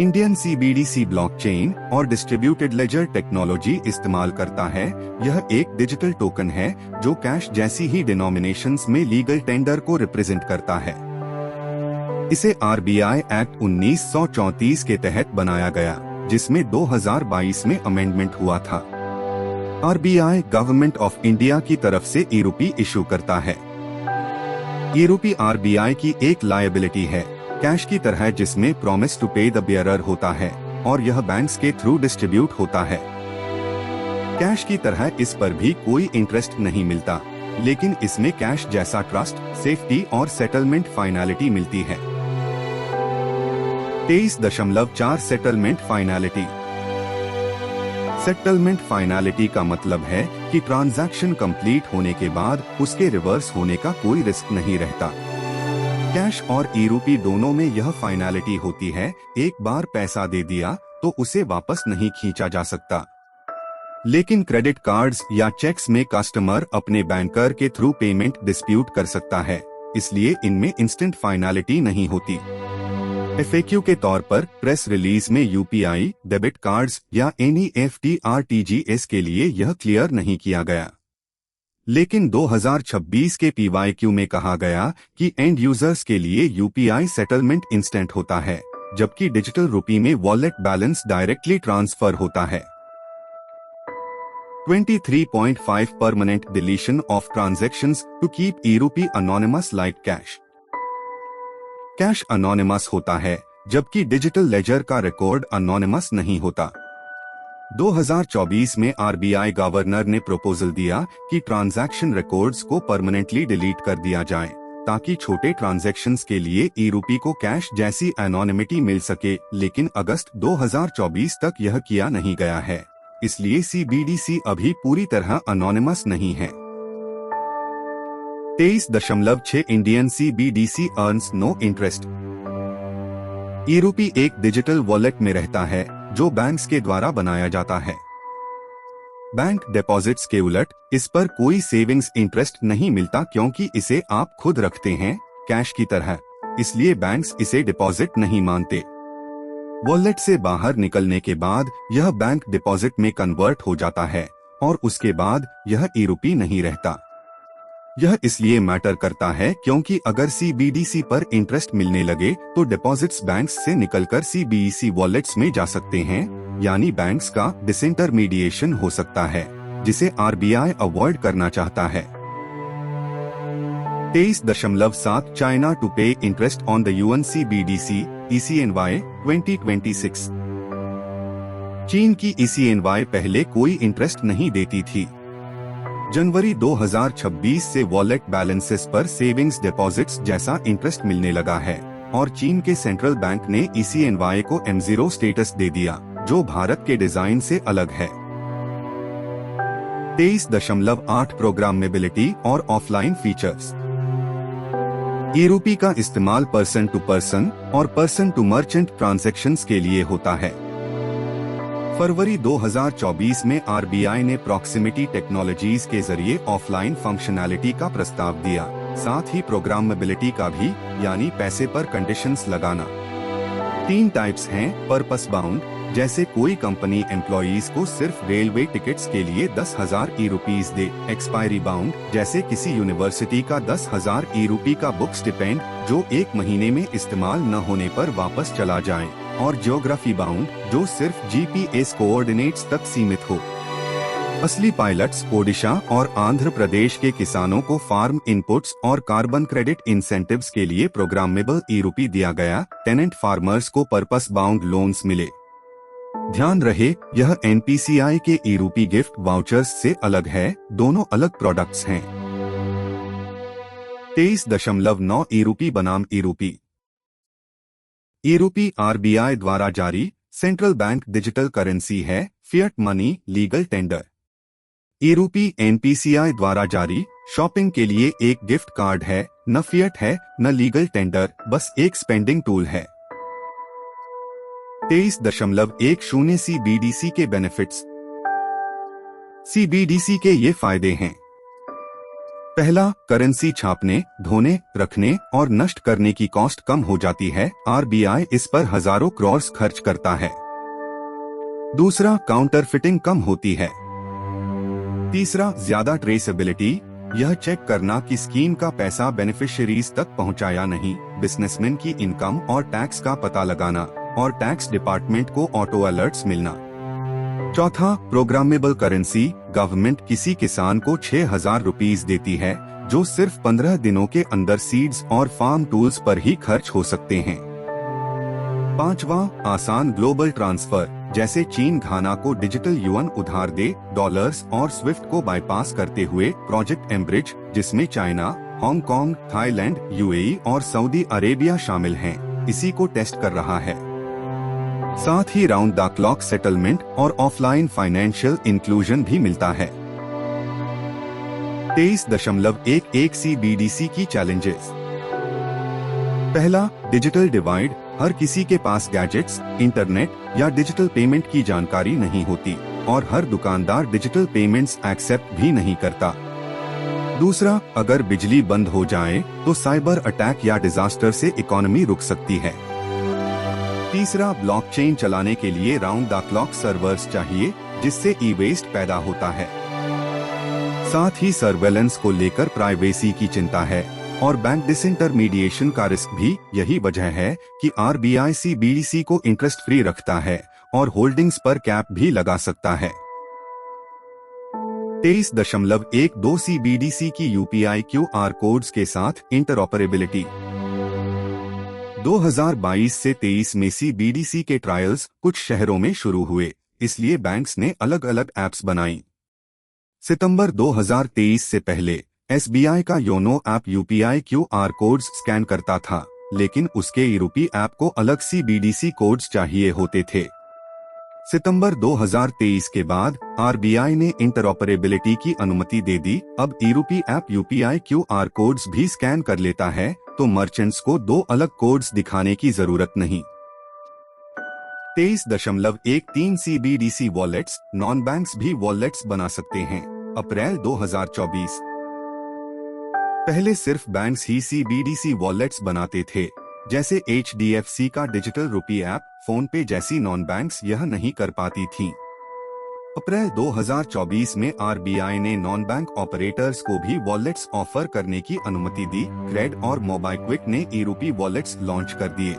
Indian CBDC blockchain और डिस्ट्रीब्यूटेड लेजर टेक्नोलॉजी इस्तेमाल करता है। यह एक डिजिटल टोकन है जो कैश जैसी ही डिनोमिनेशंस में लीगल टेंडर को रिप्रेजेंट करता है। इसे RBI एक्ट 1934 के तहत बनाया गया, जिसमें 2022 में अमेंडमेंट हुआ था। RBI गवर्नमेंट ऑफ इंडिया की तरफ से ERUP इशू करता है। ERUP RBI की एक लायबिलिटी है, कैश की तरह, जिसमें प्रॉमिस टू पे द बियरर होता है और यह बैंक्स के थ्रू डिस्ट्रीब्यूट होता है। कैश की तरह इस पर भी कोई इंटरेस्ट नहीं मिलता, लेकिन इसमें कैश जैसा ट्रस्ट, सेफ्टी और सेटलमेंट फाइनलिटी मिलती है। 23.4 सेटलमेंट फाइनलिटी। सेटलमेंट फाइनलिटी का मतलब है कि ट्रांजैक्शन कंप्लीट होने के बाद उसके रिवर्स होने का कोई रिस्क नहीं रहता। कैश और ERUP दोनों में यह फाइनलिटी होती है, एक बार पैसा दे दिया तो उसे वापस नहीं खींचा जा सकता। लेकिन क्रेडिट कार्ड्स या चेक्स में कस्टमर अपने बैंकर के थ्रू पेमेंट डिस्प्यूट कर सकता है, इसलिए इनमें इंस्टेंट फाइनलिटी नहीं होती। FAQ के तौर पर प्रेस रिलीज में UPI, डेबिट कार्ड्स या NEFT RTGS के लिए यह क्लियर नहीं किया गया। लेकिन 2026 के PYQ में कहा गया कि एंड यूजर्स के लिए UPI सेटलमेंट इंस्टेंट होता है, जबकि डिजिटल रुपी में वॉलेट बैलेंस डायरेक्टली ट्रांसफर होता है। 23.5 permanent deletion of transactions to keep ERUP anonymous like cash. Cash anonymous होता है, जबकि डिजिटल लेजर का रिकॉर्ड अनोनिमस नहीं होता। 2024 में RBI गवर्नर ने प्रपोजल दिया कि ट्रांजैक्शन रिकॉर्ड्स को परमानेंटली डिलीट कर दिया जाए, ताकि छोटे ट्रांजैक्शंस के लिए ERUP को कैश जैसी एनोनिमिटी मिल सके, लेकिन अगस्त 2024 तक यह किया नहीं गया है, इसलिए CBDC अभी पूरी तरह अनोनिमस नहीं है। 23.6 Indian CBDC earns no interest. ERUP एक डिजिटल वॉलेट में रहता है जो बैंक्स के द्वारा बनाया जाता है। बैंक डिपॉजिट्स के उलट इस पर कोई सेविंग्स इंटरेस्ट नहीं मिलता, क्योंकि इसे आप खुद रखते हैं कैश की तरह, इसलिए बैंक्स इसे डिपॉजिट नहीं मानते। वॉलेट से बाहर निकलने के बाद यह बैंक डिपॉजिट में कन्वर्ट हो जाता है और उसके बाद यह ERUP नहीं रहता। यह इसलिए मैटर करता है क्योंकि अगर CBDC पर इंटरेस्ट मिलने लगे तो डिपॉजिट्स बैंक्स से निकलकर CBDC वॉलेट्स में जा सकते हैं, यानी बैंक्स का डिसइंटरमीडिएशन हो सकता है, जिसे RBI अवॉइड करना चाहता है। 23.7 चाइना टू पे interest on the UN CBDC ECNY 2026। चीन की ECNY पहले कोई इंटरेस्ट नहीं देती थी। जनवरी 2026 से वॉलेट बैलेंसेस पर सेविंग्स डिपॉजिट्स जैसा इंटरेस्ट मिलने लगा है और चीन के सेंट्रल बैंक ने ECNY को M0 स्टेटस दे दिया, जो भारत के डिजाइन से अलग है। 23.8 प्रोग्रामेबिलिटी और ऑफलाइन फीचर्स। ERUP का इस्तेमाल पर्सन टू पर्सन और पर्सन टू मर्चेंट ट्रांजैक्शंस के लिए होता है। फरवरी 2024 में RBI ने प्रॉक्सिमिटी टेक्नोलॉजीज के जरिए ऑफलाइन फंक्शनैलिटी का प्रस्ताव दिया, साथ ही प्रोग्रामेबिलिटी का भी, यानी पैसे पर कंडीशंस लगाना। 3 टाइप्स हैं: पर्पस बाउंड, जैसे कोई कंपनी एम्प्लॉइज को सिर्फ रेलवे टिकट्स के लिए 10,000 ERUPs दे। एक्सपायरी बाउंड, जैसे किसी यूनिवर्सिटी का 10,000 ERUP का बुक स्टिपेंड जो 1 महीने में इस्तेमाल न होने पर वापस चला जाए। और ज्योग्राफी बाउंड, जो सिर्फ GPS कोऑर्डिनेट्स तक सीमित हो। असली पायलट्स ओडिशा और आंध्र प्रदेश के किसानों को फार्म इनपुट्स और कार्बन क्रेडिट इंसेंटिव्स के लिए प्रोग्रामेबल ERUP दिया गया। टेनेंट फार्मर्स को पर्पस बाउंड लोन्स मिले। ध्यान रहे, यह NPCI के ERUP गिफ्ट वाउचर्स से अलग है, दोनों अलग प्रोडक्ट्स हैं। 23.9 ERUP बनाम ERUP। ERUP RBI द्वारा जारी सेंट्रल बैंक डिजिटल करेंसी है, fiat money legal tender. E-rupee NPCI द्वारा जारी शॉपिंग के लिए एक गिफ्ट कार्ड है, न फिएट है न लीगल टेंडर, बस एक स्पेंडिंग टूल है। 23.10 CBDC के बेनिफिट्स। CBDC के ये फायदे हैं। पहला, करेंसी छापने, धोने, रखने और नष्ट करने की कॉस्ट कम हो जाती है। आरबीआई इस पर हजारों करोड़ खर्च करता है। दूसरा, काउंटरफिटिंग कम होती है। तीसरा, ज्यादा ट्रेसेबिलिटी, यह चेक करना कि स्कीम का पैसा बेनिफिशियरीज तक पहुंचा या नहीं, बिजनेसमैन की इनकम और टैक्स का पता लगाना और टैक्स डिपार्टमेंट को ऑटो अलर्ट्स मिलना। चौथा, प्रोग्रामेबल करेंसी, गवर्नमेंट किसी किसान को 6,000 रुपीज देती है, जो सिर्फ 15 दिनों के अंदर सीड्स और फार्म टूल्स पर ही खर्च हो सकते हैं। पांचवा, आसान ग्लोबल ट्रांसफर, जैसे चीन घाना को डिजिटल युआन उधार दे, डॉलर्स और स्विफ्ट को बाईपास करते हुए प्रोजेक्ट एम्ब्रिज, जिसमें चाइना, हांगकांग, थाईलैंड, यूएई और सऊदी अरेबिया शामिल हैं, इसी को टेस्ट कर रहा है। साथ ही राउंड द क्लॉक सेटलमेंट और ऑफलाइन फाइनेंशियल इंक्लूजन भी मिलता है। 23.11 CBDC की चैलेंजेस। पहला, डिजिटल डिवाइड, हर किसी के पास गैजेट्स, इंटरनेट या डिजिटल पेमेंट की जानकारी नहीं होती और हर दुकानदार डिजिटल पेमेंट्स एक्सेप्ट भी नहीं करता। दूसरा, अगर बिजली बंद हो जाए तो साइबर अटैक या डिजास्टर से इकोनॉमी रुक सकती है। तीसरा, ब्लॉकचेन चलाने के लिए राउंड द क्लॉक सर्वर्स चाहिए, जिससे ई वेस्ट पैदा होता है। साथ ही सर्वेलेंस को लेकर प्राइवेसी की चिंता है और बैंक डिसइंटरमीडिएशन का रिस्क भी। यही वजह है कि आरबीआई CBDC को इंटरेस्ट फ्री रखता है और होल्डिंग्स पर कैप भी लगा सकता है। 23.12 CBDC की UPI QR कोड्स के साथ इंटरऑपरेबिलिटी। 2022 से 23 में CBDC के ट्रायल्स कुछ शहरों में शुरू हुए, इसलिए बैंक्स ने अलग अलग ऐप्स बनाई। सितंबर 2023 से पहले SBI का YONO app UPI QR codes scan करता था, लेकिन उसके ई-रूपी ऐप को अलग CBDC कोड्स चाहिए होते थे। सितंबर 2023 के बाद आरबीआई ने इंटरऑपरेबिलिटी की अनुमति दे दी। अब e-rupee app UPI QR codes भी स्कैन कर लेता है, तो मर्चेंट्स को 2 अलग कोड्स दिखाने की जरूरत नहीं। 23.13 CBDC वॉलेट्स, नॉन बैंक्स भी वॉलेट्स बना सकते हैं। अप्रैल 2024। पहले सिर्फ बैंक्स ही CBDC वॉलेट्स बनाते थे, जैसे HDFC का डिजिटल रुपी ऐप, फोन पे जैसी नॉन बैंक्स यह नहीं कर पाती थीं। अप्रैल 2024 में आरबीआई ने नॉन बैंक ऑपरेटर्स को भी वॉलेट्स ऑफर करने की अनुमति दी। क्रेड और मोबाइक्विक ने ई-रूपी वॉलेट्स लॉन्च कर दिए।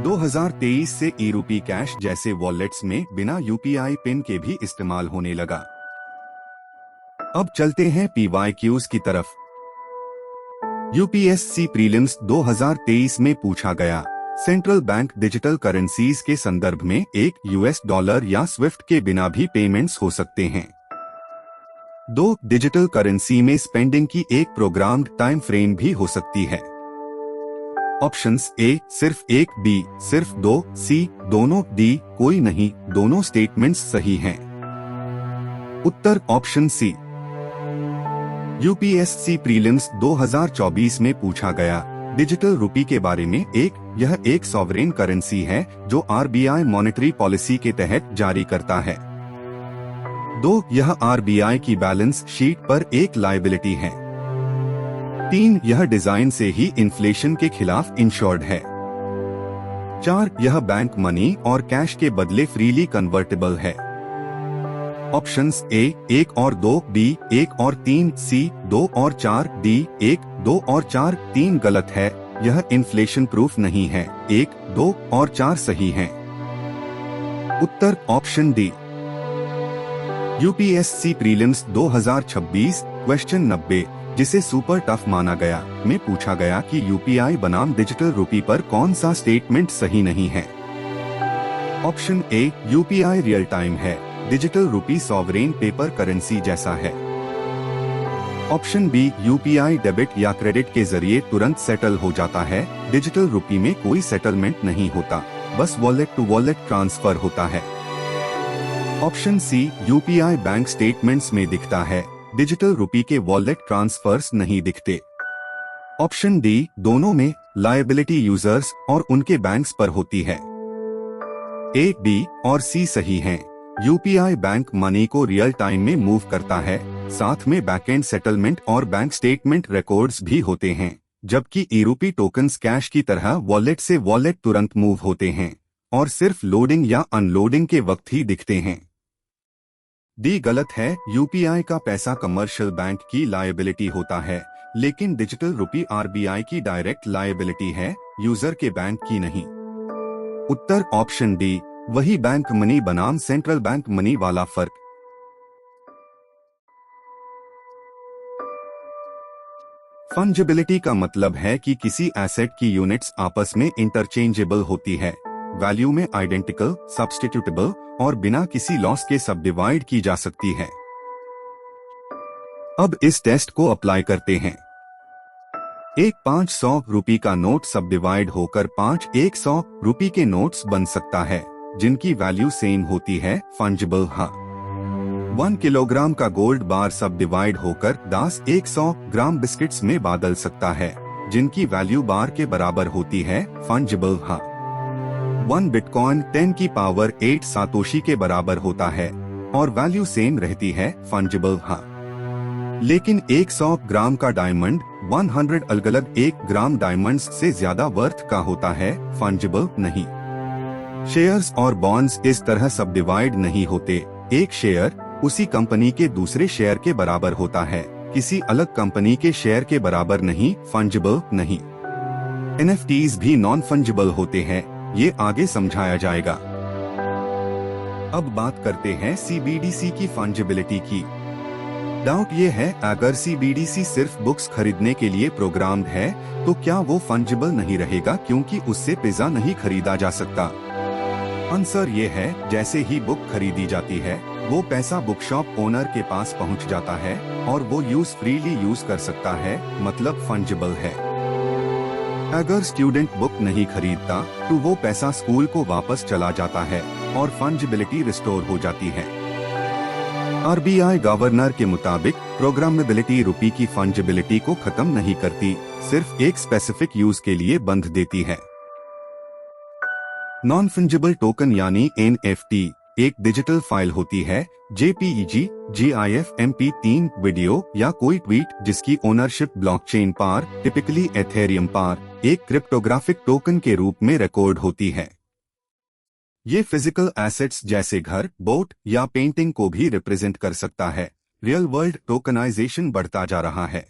2023 से ई-रूपी कैश जैसे वॉलेट्स में बिना UPI पिन के भी इस्तेमाल होने लगा। अब चलते हैं PYQs की तरफ। UPSC प्रीलिम्स 2023 में पूछा गया, सेंट्रल बैंक डिजिटल करेंसीज के संदर्भ में एक US डॉलर या स्विफ्ट के बिना भी पेमेंट्स हो सकते हैं। 2. डिजिटल करेंसी में स्पेंडिंग की एक प्रोग्राम्ड टाइम फ्रेम भी हो सकती है। ऑप्शंस A सिर्फ 1, B सिर्फ 2, C दोनों, D कोई नहीं, दोनों स्टेटमेंट्स सही हैं। उत्तर ऑप्शन C। UPSC प्रीलिम्स 2024 में पूछा गया, डिजिटल रुपी के बारे में। यह एक सॉवरेन करेंसी है जो आरबीआई मॉनेटरी पॉलिसी के तहत जारी करता है। 2. यह आरबीआई की बैलेंस शीट पर एक लायबिलिटी है। 3. यह डिजाइन से ही इन्फ्लेशन के खिलाफ इंश्योर्ड है। 4. यह बैंक मनी और कैश के बदले फ्रीली कन्वर्टेबल है। ऑप्शंस A 1 और 2, B 1 और 3, C 2 और 4, D 1, 2 और 4, 3 गलत है। यह इन्फ्लेशन प्रूफ नहीं है। 1, 2 और 4 सही हैं। उत्तर option D। UPSC prelims 2026 question 90, जिसे सुपर टफ माना गया, में पूछा गया कि UPI बनाम डिजिटल रुपी पर कौन सा स्टेटमेंट सही नहीं है। Option A UPI real time है, digital rupee sovereign paper currency जैसा है। ऑप्शन B UPI डेबिट या क्रेडिट के जरिए तुरंत सेटल हो जाता है, डिजिटल रुपी में कोई सेटलमेंट नहीं होता। बस वॉलेट टू वॉलेट ट्रांसफर होता है। Option C, UPI bank statements में दिखता है, डिजिटल रुपी के वॉलेट ट्रांसफर्स नहीं दिखते। ऑप्शन डी, दोनों में लायबिलिटी यूजर्स और उनके बैंक्स पर होती है। ए, बी और सी सही हैं। यूपीआई बैंक मनी को रियल टाइम में मूव करता है, साथ में बैकएंड सेटलमेंट और बैंक स्टेटमेंट रिकॉर्ड्स भी होते हैं, जबकि ई-रुपी टोकन्स कैश की तरह वॉलेट से वॉलेट तुरंत मूव होते हैं और सिर्फ लोडिंग या अनलोडिंग के वक्त ही दिखते हैं। डी गलत है, यूपीआई का पैसा कमर्शियल बैंक की लायबिलिटी होता है, लेकिन डिजिटल रुपी आरबीआई की डायरेक्ट लायबिलिटी है, यूजर के बैंक की नहीं। उत्तर ऑप्शन डी, वही बैंक मनी बनाम सेंट्रल बैंक मनी वाला फर्क। फंजिबिलिटी का मतलब है कि किसी एसेट की यूनिट्स आपस में इंटरचेंजेबल होती है, वैल्यू में आइडेंटिकल, सब्स्टिट्यूटेबल और बिना किसी लॉस के सबडिवाइड की जा सकती है। अब इस टेस्ट को अप्लाई करते हैं। एक 500 रुपये का नोट सबडिवाइड होकर 5 100 रुपये के नोट्स बन सकता है, जिनकी वैल्यू सेम होती है, फंजिबल हाँ। 1 किलोग्राम का गोल्ड बार सब डिवाइड होकर 10 100 ग्राम बिस्किट्स में बदल सकता है, जिनकी वैल्यू बार के बराबर होती है, फंजिबल हाँ। 1 बिटकॉइन 10 की पावर 8 सातोशी के बराबर होता है और वैल्यू सेम रहती है, फंजिबल हाँ। लेकिन 100 ग्राम का डायमंड 100 अलग अलग 1 ग्राम डायमंड्स से ज्यादा वर्थ का होता है, फंजिबल नहीं। शेयर्स और बॉन्ड्स इस तरह सब डिवाइड नहीं होते, एक शेयर उसी कंपनी के दूसरे शेयर के बराबर होता है, किसी अलग कंपनी के शेयर के बराबर नहीं, फंजिबल नहीं। एनएफटीज भी नॉन फंजिबल होते हैं, ये आगे समझाया जाएगा। अब बात करते हैं सीबीडीसी की फंजिबिलिटी की। डाउट ये है, अगर सीबीडीसी सिर्फ बुक्स खरीदने के लिए प्रोग्राम्ड है तो क्या वो फंजिबल नहीं रहेगा क्योंकि उससे पिज्जा नहीं खरीदा जा सकता? आंसर ये है, जैसे ही बुक खरीदी जाती है वो पैसा बुक शॉप ओनर के पास पहुंच जाता है और वो फ्रीली यूज कर सकता है, मतलब फंजिबल है। अगर स्टूडेंट बुक नहीं खरीदता तो वो पैसा स्कूल को वापस चला जाता है और फंजिबिलिटी रिस्टोर हो जाती है। आरबीआई गवर्नर के मुताबिक प्रोग्रामेबिलिटी रुपी की फंजिबिलिटी को खत्म नहीं करती, सिर्फ एक स्पेसिफिक यूज के लिए बंद देती है। नॉन फंजिबल टोकन यानी एनएफटी एक डिजिटल फाइल होती है, जेपीईजी, जीआईएफ, MP3 वीडियो या कोई ट्वीट जिसकी ओनरशिप ब्लॉकचेन पर, टिपिकली एथेरियम पर, एक क्रिप्टोग्राफिक टोकन के रूप में रिकॉर्ड होती है। ये फिजिकल एसेट्स जैसे घर, बोट या पेंटिंग को भी रिप्रेजेंट कर सकता है। रियल वर्ल्ड टोकनाइजेशन बढ़ता जा रहा है।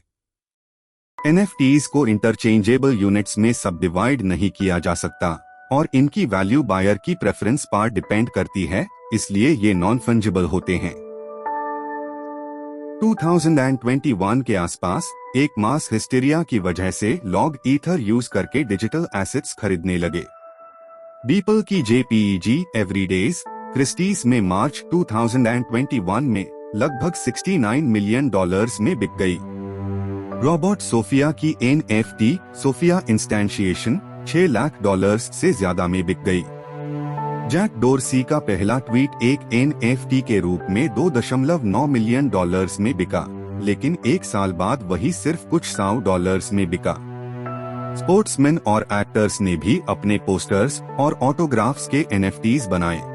एनएफटीज को इंटरचेंजेबल यूनिट्स में सब डिवाइड नहीं किया जा सकता और इनकी वैल्यू बायर की प्रेफरेंस पर डिपेंड करती है, इसलिए ये नॉन फंजिबल होते हैं। 2021 के आसपास एक मास हिस्टेरिया की वजह से लॉग ईथर यूज करके डिजिटल एसेट्स खरीदने लगे। बीपल की जेपीईजी एवरीडेज क्रिस्टीज में मार्च 2021 में लगभग $69 मिलियन में बिक गई। रॉबर्ट सोफिया की एनएफटी सोफिया इंस्टेंशिएशन $6 लाख से ज्यादा में बिक गई। जैक डोरसी का पहला ट्वीट एक एनएफटी के रूप में $2.9 मिलियन में बिका, लेकिन एक साल बाद वही सिर्फ कुछ $100 में बिका। स्पोर्ट्समैन और एक्टर्स ने भी अपने पोस्टर्स और ऑटोग्राफ्स के एनएफटीज बनाए।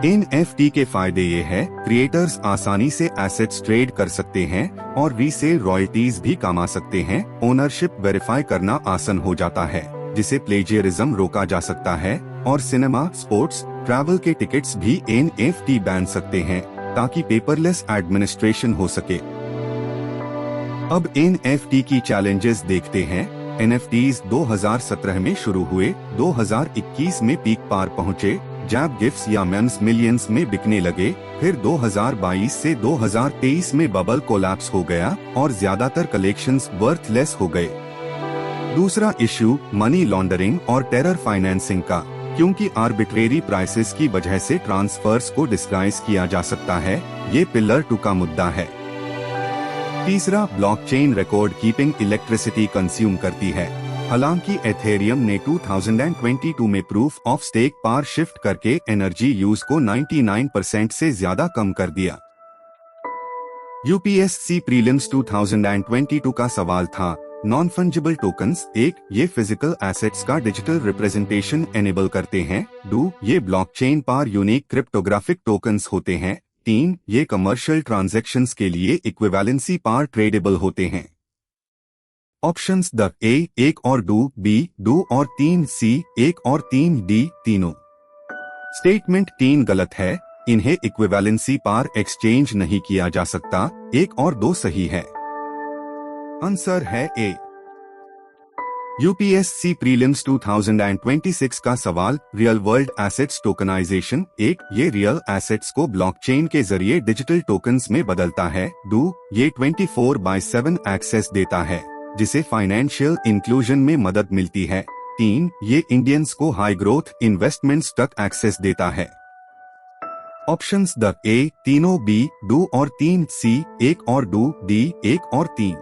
एनएफटी के फायदे ये है, क्रिएटर्स आसानी से एसेट्स ट्रेड कर सकते हैं और रीसेल रॉयल्टीज भी कमा सकते हैं। ओनरशिप वेरीफाई करना आसान हो जाता है, जिसे प्लेजियरिज्म रोका जा सकता है और सिनेमा, स्पोर्ट्स, ट्रैवल के टिकट्स भी एनएफटी बैन सकते हैं ताकि पेपरलेस एडमिनिस्ट्रेशन हो सके। अब एनएफटी की चैलेंजेस देखते हैं। एनएफटीज 2017 में शुरू हुए, 2021 में पीक पार पहुँचे, जैब गिफ्ट्स या मेम्स मिलियंस में बिकने लगे, फिर 2022 से 2023 में बबल कोलैप्स हो गया और ज्यादातर कलेक्शंस वर्थलेस हो गए। दूसरा इश्यू मनी लॉन्ड्रिंग और टेरर फाइनेंसिंग का, क्योंकि आर्बिट्रेरी प्राइसेस की वजह से ट्रांसफर्स को डिस्गाइज किया जा सकता है, ये पिलर 2 का मुद्दा है। तीसरा blockchain record keeping electricity consume करती है। हालांकि एथेरियम ने 2022 में प्रूफ ऑफ स्टेक पार शिफ्ट करके एनर्जी यूज को 99% से ज्यादा कम कर दिया। यूपीएससी प्रीलिम्स 2022 का सवाल था, नॉन फंजिबल टोकन्स 1 ये फिजिकल एसेट्स का डिजिटल रिप्रेजेंटेशन एनेबल करते हैं। 2 ये ब्लॉकचेन पर यूनिक क्रिप्टोग्राफिक टोकन्स होते हैं। 3 ये कमर्शियल ट्रांजैक्शंस के लिए इक्विवेलेंसी पर ट्रेडेबल होते हैं। ऑप्शंस द ए 1 और 2, बी 2 और 3, सी 1 और 3, डी तीनों। स्टेटमेंट 3 गलत है, इन्हें इक्विवेलेंसी पर एक्सचेंज नहीं किया जा सकता। 1 और 2 सही है। आंसर है ए। यूपीएससी प्रीलिम्स 2026 का सवाल, रियल वर्ल्ड एसेट्स टोकनाइजेशन 1 ये रियल एसेट्स को ब्लॉकचेन के जरिए डिजिटल टोकन्स में बदलता है। 2 ये 24/7 एक्सेस देता है जिसे फाइनेंशियल इंक्लूजन में मदद मिलती है। 3 ये इंडियंस को हाई ग्रोथ इन्वेस्टमेंट्स तक एक्सेस देता है। ऑप्शंस द ए तीनों, बी 2 और 3, सी 1 और 2, डी 1 और 3।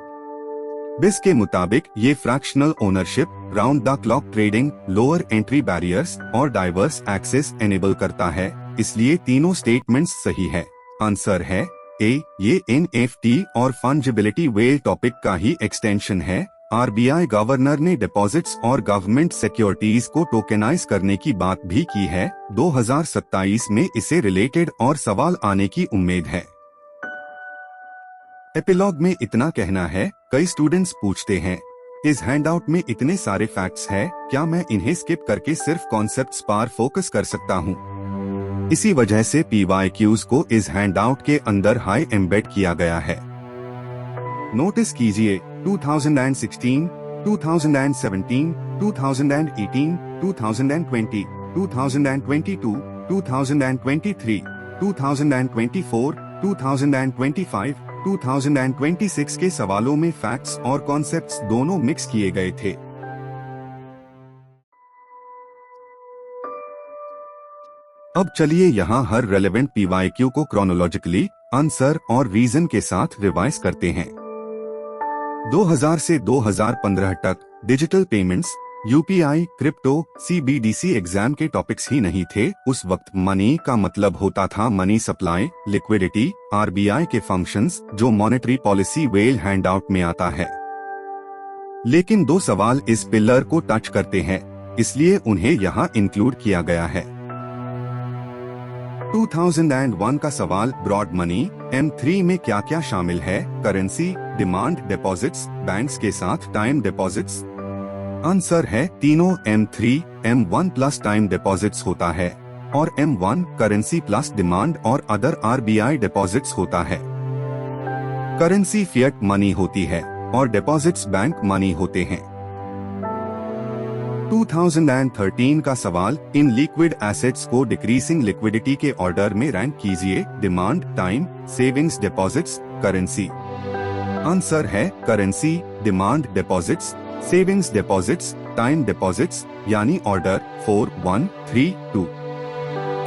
बिस के मुताबिक ये fractional ownership, round the clock trading, lower entry barriers और डाइवर्स एक्सेस एनेबल करता है, इसलिए तीनों स्टेटमेंट्स सही है। आंसर है ए। ये एनएफटी और फंजिबिलिटी वेल टॉपिक का ही एक्सटेंशन है। आरबीआई गवर्नर ने डिपॉजिट्स और गवर्नमेंट सिक्योरिटीज को टोकेनाइज करने की बात भी की है। 2027 में इसे रिलेटेड और सवाल आने की उम्मीद है। एपिलॉग में इतना कहना है, कई स्टूडेंट्स पूछते हैं, इस हैंडआउट में इतने सारे फैक्ट्स हैं, क्या मैं इन्हें स्किप करके सिर्फ कॉन्सेप्ट्स पर फोकस कर सकता हूँ? इसी वजह से PYQs को इस हैंडआउट के अंदर हाई एम्बेड किया गया है। नोटिस कीजिए 2016, 2017, 2018, 2020, 2022, 2023, 2024, 2025, 2026 के सवालों में फैक्ट्स और कॉन्सेप्ट्स दोनों मिक्स किए गए थे। अब चलिए यहाँ हर रेलेवेंट PYQ को क्रोनोलॉजिकली आंसर और रीजन के साथ रिवाइज करते हैं। 2000 से 2015 तक digital payments, UPI, crypto, CBDC exam के टॉपिक्स ही नहीं थे। उस वक्त मनी का मतलब होता था मनी सप्लाई, लिक्विडिटी, आरबीआई के फंक्शंस, जो मॉनेटरी पॉलिसी वेल हैंडआउट में आता है। लेकिन 2 सवाल इस पिलर को टच करते हैं, इसलिए उन्हें यहाँ इंक्लूड किया गया है। 2001 का सवाल, ब्रॉड मनी M3 में क्या क्या शामिल है? करेंसी, डिमांड डिपॉजिट्स, बैंक्स के साथ टाइम डिपॉजिट्स। आंसर है तीनों M3, M1 plus time deposits होता है और M1 करेंसी प्लस डिमांड और अदर आरबीआई डिपॉजिट्स होता है। करेंसी फिएट मनी होती है और डिपॉजिट्स बैंक मनी होते हैं। 2013 का सवाल, इन लिक्विड एसेट्स को डिक्रीजिंग लिक्विडिटी के ऑर्डर में रैंक कीजिए। Demand, time, savings, deposits, currency. Answer है currency, demand deposits, savings deposits, time deposits, यानी ऑर्डर 4, 1, 3, 2।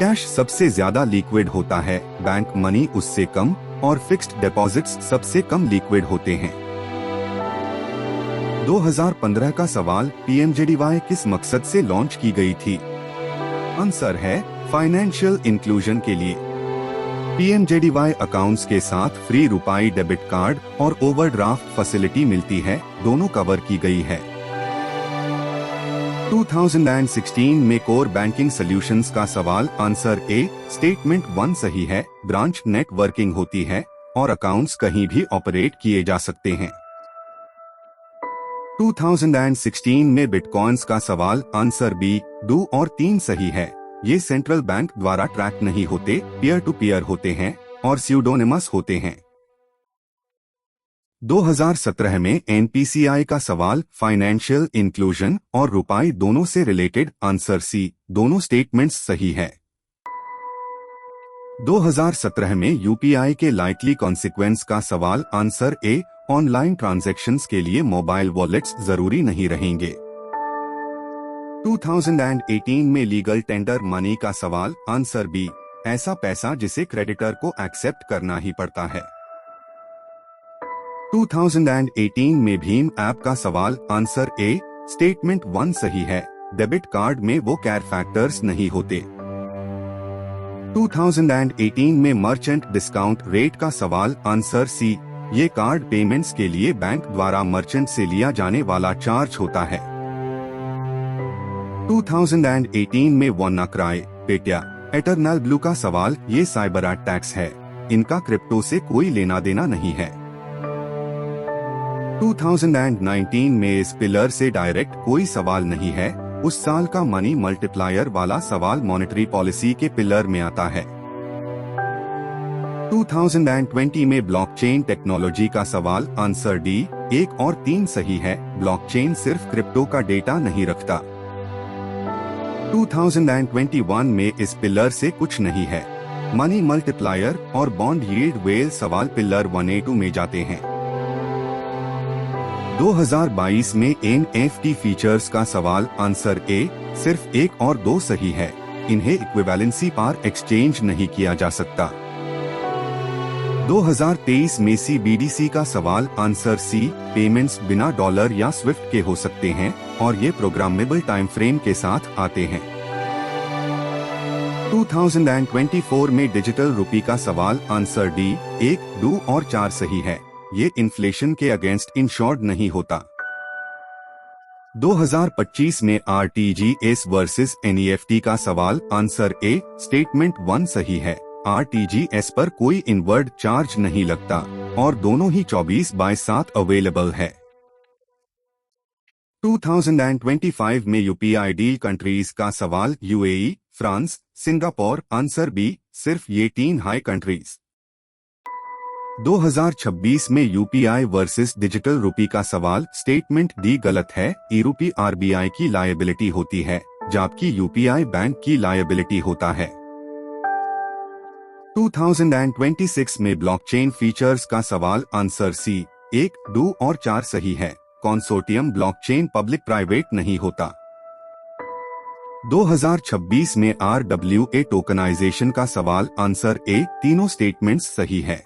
कैश सबसे ज्यादा लिक्विड होता है, बैंक मनी उससे कम और फिक्स्ड डिपॉजिट्स सबसे कम लिक्विड होते हैं। 2015 का सवाल, PMJDY किस मकसद से लॉन्च की गई थी? आंसर है फाइनेंशियल इंक्लूजन के लिए। PMJDY अकाउंट्स के साथ फ्री रुपए डेबिट कार्ड और ओवरड्राफ्ट फैसिलिटी मिलती है, दोनों कवर की गई है। 2016 में कोर बैंकिंग सॉल्यूशंस का सवाल, आंसर ए। स्टेटमेंट 1 सही है, ब्रांच नेटवर्किंग होती है और अकाउंट्स कहीं भी ऑपरेट किए जा सकते हैं। 2016 में बिटकॉइंस का सवाल, आंसर बी। 2 और 3 सही है, ये सेंट्रल बैंक द्वारा ट्रैक नहीं होते, पीयर टू पीयर होते हैं और स्यूडोनिमस होते हैं। 2017 में NPCI का सवाल, फाइनेंशियल इंक्लूजन और रुपए दोनों से रिलेटेड, आंसर सी। दोनों स्टेटमेंट्स सही है। 2017 में UPI के लाइकली कॉन्सिक्वेंस का सवाल, आंसर ए। ऑनलाइन ट्रांजैक्शंस के लिए मोबाइल वॉलेट्स जरूरी नहीं रहेंगे। 2018 में लीगल टेंडर मनी का सवाल, आंसर बी। ऐसा पैसा जिसे क्रेडिटर को एक्सेप्ट करना ही पड़ता है। 2018 में भीम ऐप का सवाल, आंसर ए। स्टेटमेंट 1 सही है, डेबिट कार्ड में वो कैर फैक्टर्स नहीं होते। 2018 में मर्चेंट डिस्काउंट रेट का सवाल, आंसर सी, ये कार्ड पेमेंट्स के लिए बैंक द्वारा मर्चेंट से लिया जाने वाला चार्ज होता है। 2018 में WannaCry, पेट्या, एटर्नल ब्लू का सवाल, ये साइबर अटैक्स है, इनका क्रिप्टो से कोई लेना देना नहीं है। 2019 में इस पिलर से डायरेक्ट कोई सवाल नहीं है, उस साल का मनी मल्टीप्लायर वाला सवाल मॉनेटरी पॉलिसी के पिलर में आता है। 2020 में ब्लॉकचेन टेक्नोलॉजी का सवाल, आंसर डी, 1 और 3 सही है, ब्लॉकचेन सिर्फ क्रिप्टो का डेटा नहीं रखता। 2021 में इस पिलर से कुछ नहीं है, मनी मल्टीप्लायर और बॉन्ड यील्ड वेल सवाल पिलर 1A2 में जाते हैं। 2022 में NFT फीचर्स का सवाल, आंसर ए, सिर्फ 1 और 2 सही है, इन्हें इक्विवेलेंसी पर एक्सचेंज नहीं किया जा सकता। 2023 में CBDC का सवाल, आंसर सी, पेमेंट्स बिना डॉलर या स्विफ्ट के हो सकते हैं और ये प्रोग्रामेबल टाइम फ्रेम के साथ आते हैं। 2024 में डिजिटल रुपी का सवाल, आंसर डी, 1, 2 और 4 सही है, ये इन्फ्लेशन के अगेंस्ट इंश्योर्ड नहीं होता। 2025 में RTGS वर्सेस NEFT का सवाल, आंसर ए, स्टेटमेंट 1 सही है, RTGS पर कोई इनवर्ड चार्ज नहीं लगता और दोनों ही 24/7 अवेलेबल है। 2025 में UPI डील कंट्रीज का सवाल, UAE, France, Singapore, answer B, सिर्फ ये 3 हाई कंट्रीज। 2026 में UPI वर्सेस डिजिटल रुपी का सवाल, स्टेटमेंट डी गलत है, ई-रुपी RBI की लायबिलिटी होती है, जबकि UPI बैंक की लायबिलिटी होता है। 2026 में ब्लॉकचेन फीचर्स का सवाल, आंसर सी, 1, 2 और 4 सही है, कंसोर्टियम ब्लॉकचेन पब्लिक प्राइवेट नहीं होता। 2026 में RWA टोकनाइजेशन का सवाल, आंसर ए, तीनों स्टेटमेंट्स सही है।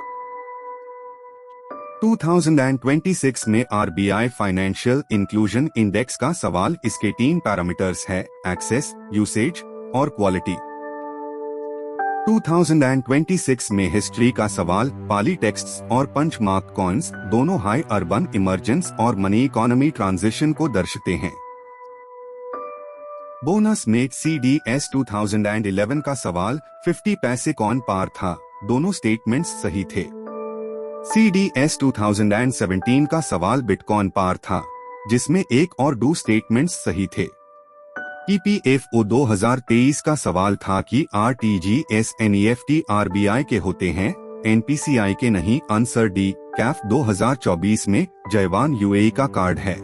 2026 में RBI फाइनेंशियल इंक्लूजन इंडेक्स का सवाल, इसके 3 पैरामीटर्स है, एक्सेस, यूसेज और क्वालिटी। 2026 में हिस्ट्री का सवाल, पाली टेक्स्ट्स और पंच मार्क कॉइन्स दोनों हाई अर्बन इमर्जेंस और मनी इकोनॉमी ट्रांजिशन को दर्शाते हैं। बोनस में CDS 2011 का सवाल, 50 पैसे कौन पार था, दोनों स्टेटमेंट्स सही थे। CDS 2017 का सवाल, बिटकॉइन पार था, जिसमें 1 और 2 स्टेटमेंट्स सही थे। EPFO 2023 का सवाल था कि RTGS NEFT RBI के होते हैं, NPCI के नहीं, आंसर डी, CAF 2024 में जयवान UAE का कार्ड है।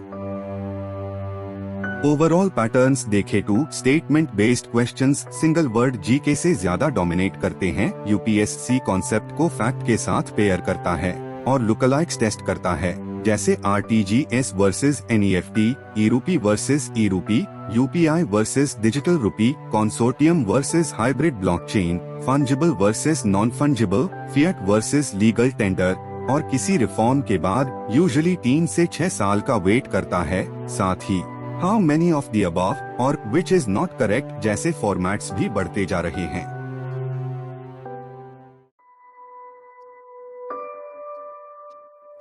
ओवरऑल पैटर्न्स देखे तो statement based questions single word GK से ज्यादा डोमिनेट करते हैं। UPSC कॉन्सेप्ट को फैक्ट के साथ पेयर करता है और लुकलाइक्स टेस्ट करता है, जैसे RTGS versus NEFT, e-RUPI versus e-RUPI, UPI versus digital rupee, consortium versus hybrid blockchain, fungible versus non fungible, fiat versus legal tender, और किसी रिफॉर्म के बाद यूजुअली 3 से 6 साल का वेट करता है। साथ ही how many of the above और विच इज नॉट करेक्ट जैसे फॉर्मेट्स भी बढ़ते जा रहे हैं।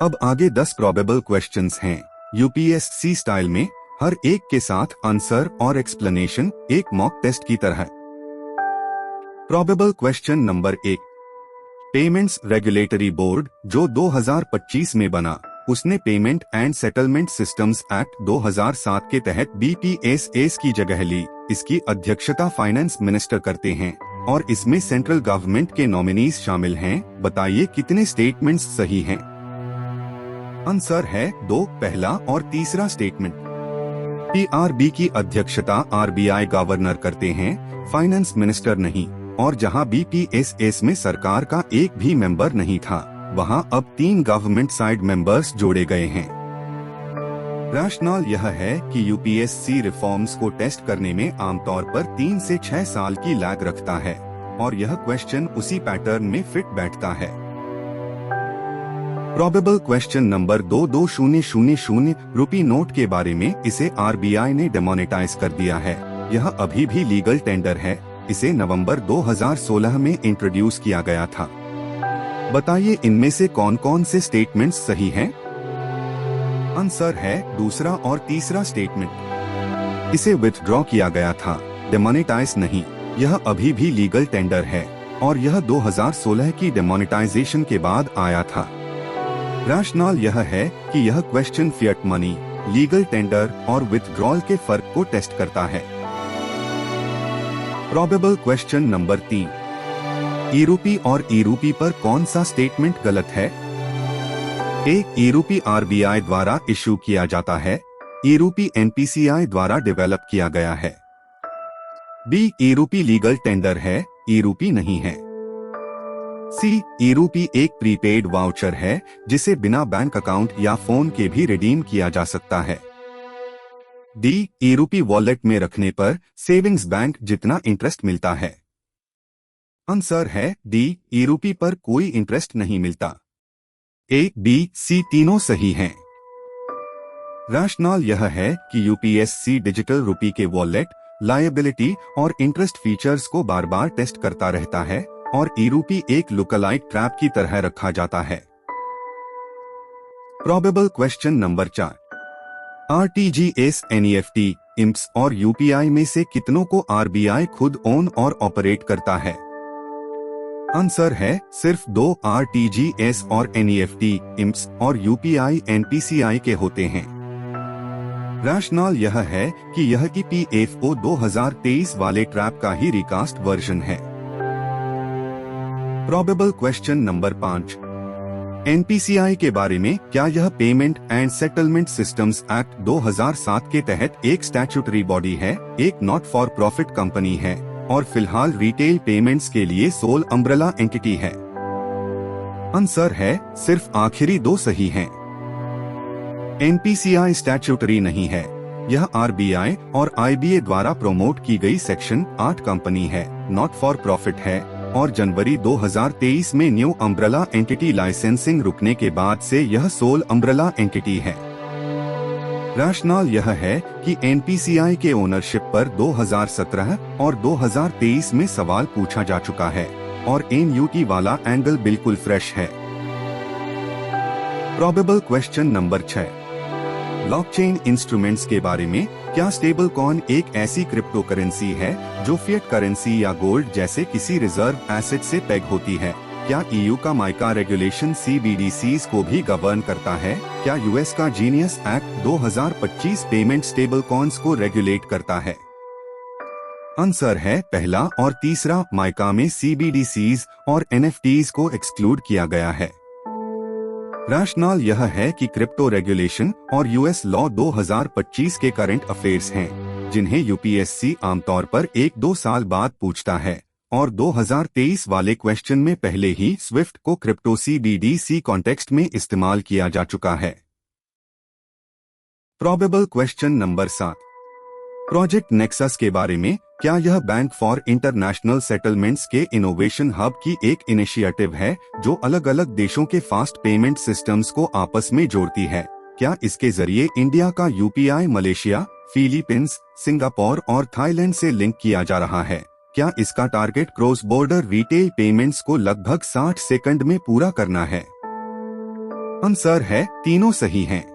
अब आगे 10 प्रोबेबल क्वेश्चंस हैं, UPSC स्टाइल में, हर एक के साथ आंसर और एक्सप्लेनेशन, एक मॉक टेस्ट की तरह। Probable question number 1, payments regulatory board जो 2025 में बना, उसने payment and settlement systems act 2007 के तहत BPSS की जगह ली। इसकी अध्यक्षता फाइनेंस मिनिस्टर करते हैं और इसमें सेंट्रल गवर्नमेंट के नॉमिनीज शामिल हैं। बताइए कितने स्टेटमेंट्स सही हैं? आंसर है 2, पहला और तीसरा स्टेटमेंट। PRB की अध्यक्षता RBI गवर्नर करते हैं, फाइनेंस मिनिस्टर नहीं, और जहां BPSS में सरकार का एक भी मेंबर नहीं था, वहां अब 3 गवर्नमेंट साइड मेंबर्स जोड़े गए हैं। रैशनल यह है कि UPSC रिफॉर्म्स को टेस्ट करने में आमतौर पर 3 से 6 साल की लैग रखता है और यह क्वेश्चन उसी पैटर्न में फिट बैठता है। Probable question number 2200 rupee note के बारे में, इसे आरबीआई ने डिमोनेटाइज कर दिया है। यह अभी भी लीगल टेंडर है। इसे नवंबर 2016 में इंट्रोड्यूस किया गया था। बताइए इनमें से कौन कौन से स्टेटमेंट्स सही हैं? आंसर है दूसरा और तीसरा स्टेटमेंट। इसे विथड्रॉ किया गया था, डिमोनेटाइज नहीं। यह अभी भी लीगल टेंडर है और यह 2016 की डिमोनेटाइजेशन के बाद आया था। रैशनल यह है कि यह question fiat money, legal tender और विथड्रॉल के फर्क को टेस्ट करता है। प्रोबेबल क्वेश्चन नंबर 3, ई-रूपी और ई-रूपी पर कौन सा स्टेटमेंट गलत है? ए, ई-रूपी आरबीआई द्वारा इशू किया जाता है। ई-रूपी एनपीसीआई द्वारा डेवलप किया गया है। बी, ई-रूपी लीगल टेंडर है, ई-रूपी नहीं है। सी, ई-रूपी एक प्रीपेड वाउचर है जिसे बिना बैंक अकाउंट या फोन के भी रिडीम किया जा सकता है। डी, ई-रूपी वॉलेट में रखने पर सेविंग्स बैंक जितना इंटरेस्ट मिलता है। आंसर है डी, ई-रूपी पर कोई इंटरेस्ट नहीं मिलता। ए, बी, सी तीनों सही हैं। रैशनल यह है कि यूपीएससी डिजिटल रूपी के वॉलेट, लायबिलिटी और इंटरेस्ट फीचर्स को बार बार टेस्ट करता रहता है और ई-रूपी एक लुकलाइक ट्रैप की तरह रखा जाता है। Probable question number 4, RTGS, NEFT, IMPS और यूपीआई में से कितनों को आरबीआई खुद ओन और ऑपरेट करता है? आंसर है सिर्फ 2 आरटीजीएस और एनईएफटी, इम्प्स और यूपीआई एनपीसीआई के होते हैं। रैशनल यह है कि यह ईपीएफओ 2023 वाले ट्रैप का ही रिकास्ट वर्जन है। प्रोबेबल क्वेश्चन नंबर 5, एनपीसीआई के बारे में, क्या यह payment and settlement systems act 2007 के तहत एक स्टैट्यूटरी बॉडी है, एक नॉट फॉर प्रॉफिट कंपनी है और फिलहाल रिटेल पेमेंट्स के लिए सोल अम्ब्रेला एंटिटी है? आंसर है सिर्फ आखिरी 2 सही हैं। एनपीसीआई स्टैट्यूटरी नहीं है। यह आरबीआई और आईबीए द्वारा प्रमोट की गई सेक्शन 8 कंपनी है, नॉट फॉर प्रॉफिट है और जनवरी 2023 में न्यू अम्ब्रेला एंटिटी लाइसेंसिंग रुकने के बाद से यह सोल अम्ब्रेला एंटिटी है। रैशनल यह है कि एनपीसीआई के ओनरशिप पर 2017 और 2023 में सवाल पूछा जा चुका है और एनयूटी वाला एंगल बिल्कुल फ्रेश है। Probable question number 6, blockchain instruments के बारे में, क्या स्टेबल कॉइन एक ऐसी क्रिप्टो करेंसी है जो फिएट करेंसी या गोल्ड जैसे किसी रिजर्व एसेट से पेग होती है? क्या ईयू का माइका रेगुलेशन सीबीडीसीज को भी गवर्न करता है? क्या यूएस का genius act 2025 payment stable coins को रेगुलेट करता है? आंसर है पहला और तीसरा। माइका में सीबीडीसीज और एनएफटीज को एक्सक्लूड किया गया है। रैशनल यह है कि क्रिप्टो रेगुलेशन और यूएस लॉ 2025 के करंट अफेयर्स हैं, जिन्हें यूपीएससी आमतौर पर 1-2 साल बाद पूछता है और 2023 वाले क्वेश्चन में पहले ही स्विफ्ट को क्रिप्टो सीबीडीसी कॉन्टेक्स्ट में इस्तेमाल किया जा चुका है। Probable question number 7, project nexus के बारे में, क्या यह बैंक फॉर इंटरनेशनल सेटलमेंट्स के इनोवेशन हब की एक इनिशिएटिव है जो अलग अलग देशों के फास्ट पेमेंट सिस्टम्स को आपस में जोड़ती है? क्या इसके जरिए इंडिया का यूपीआई मलेशिया, फिलीपींस, सिंगापुर और थाईलैंड से लिंक किया जा रहा है? क्या इसका target cross border retail payments को लगभग 60 सेकंड में पूरा करना है? आंसर है तीनों सही हैं।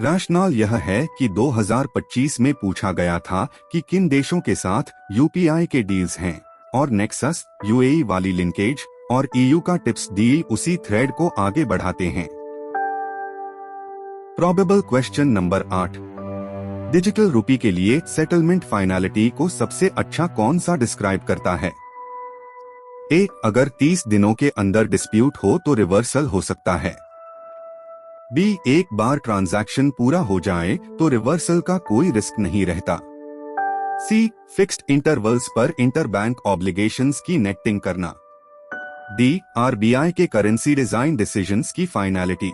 रैशनल यह है कि 2025 में पूछा गया था कि किन देशों के साथ यूपीआई के डील्स हैं और नेक्सस, यूएई वाली लिंकेज और ईयू का टिप्स डील उसी थ्रेड को आगे बढ़ाते हैं। प्रोबेबल क्वेश्चन नंबर 8, डिजिटल रूपी के लिए सेटलमेंट फाइनलिटी को सबसे अच्छा कौन सा डिस्क्राइब करता है? ए, अगर 30 दिनों के अंदर डिस्प्यूट हो तो रिवर्सल हो सकता है। बी, एक बार ट्रांजैक्शन पूरा हो जाए तो रिवर्सल का कोई रिस्क नहीं रहता। सी, फिक्स्ड इंटरवल्स पर इंटरबैंक ऑब्लिगेशंस की नेटिंग करना। डी, आरबीआई के करेंसी डिजाइन डिसीजंस की फाइनलिटी।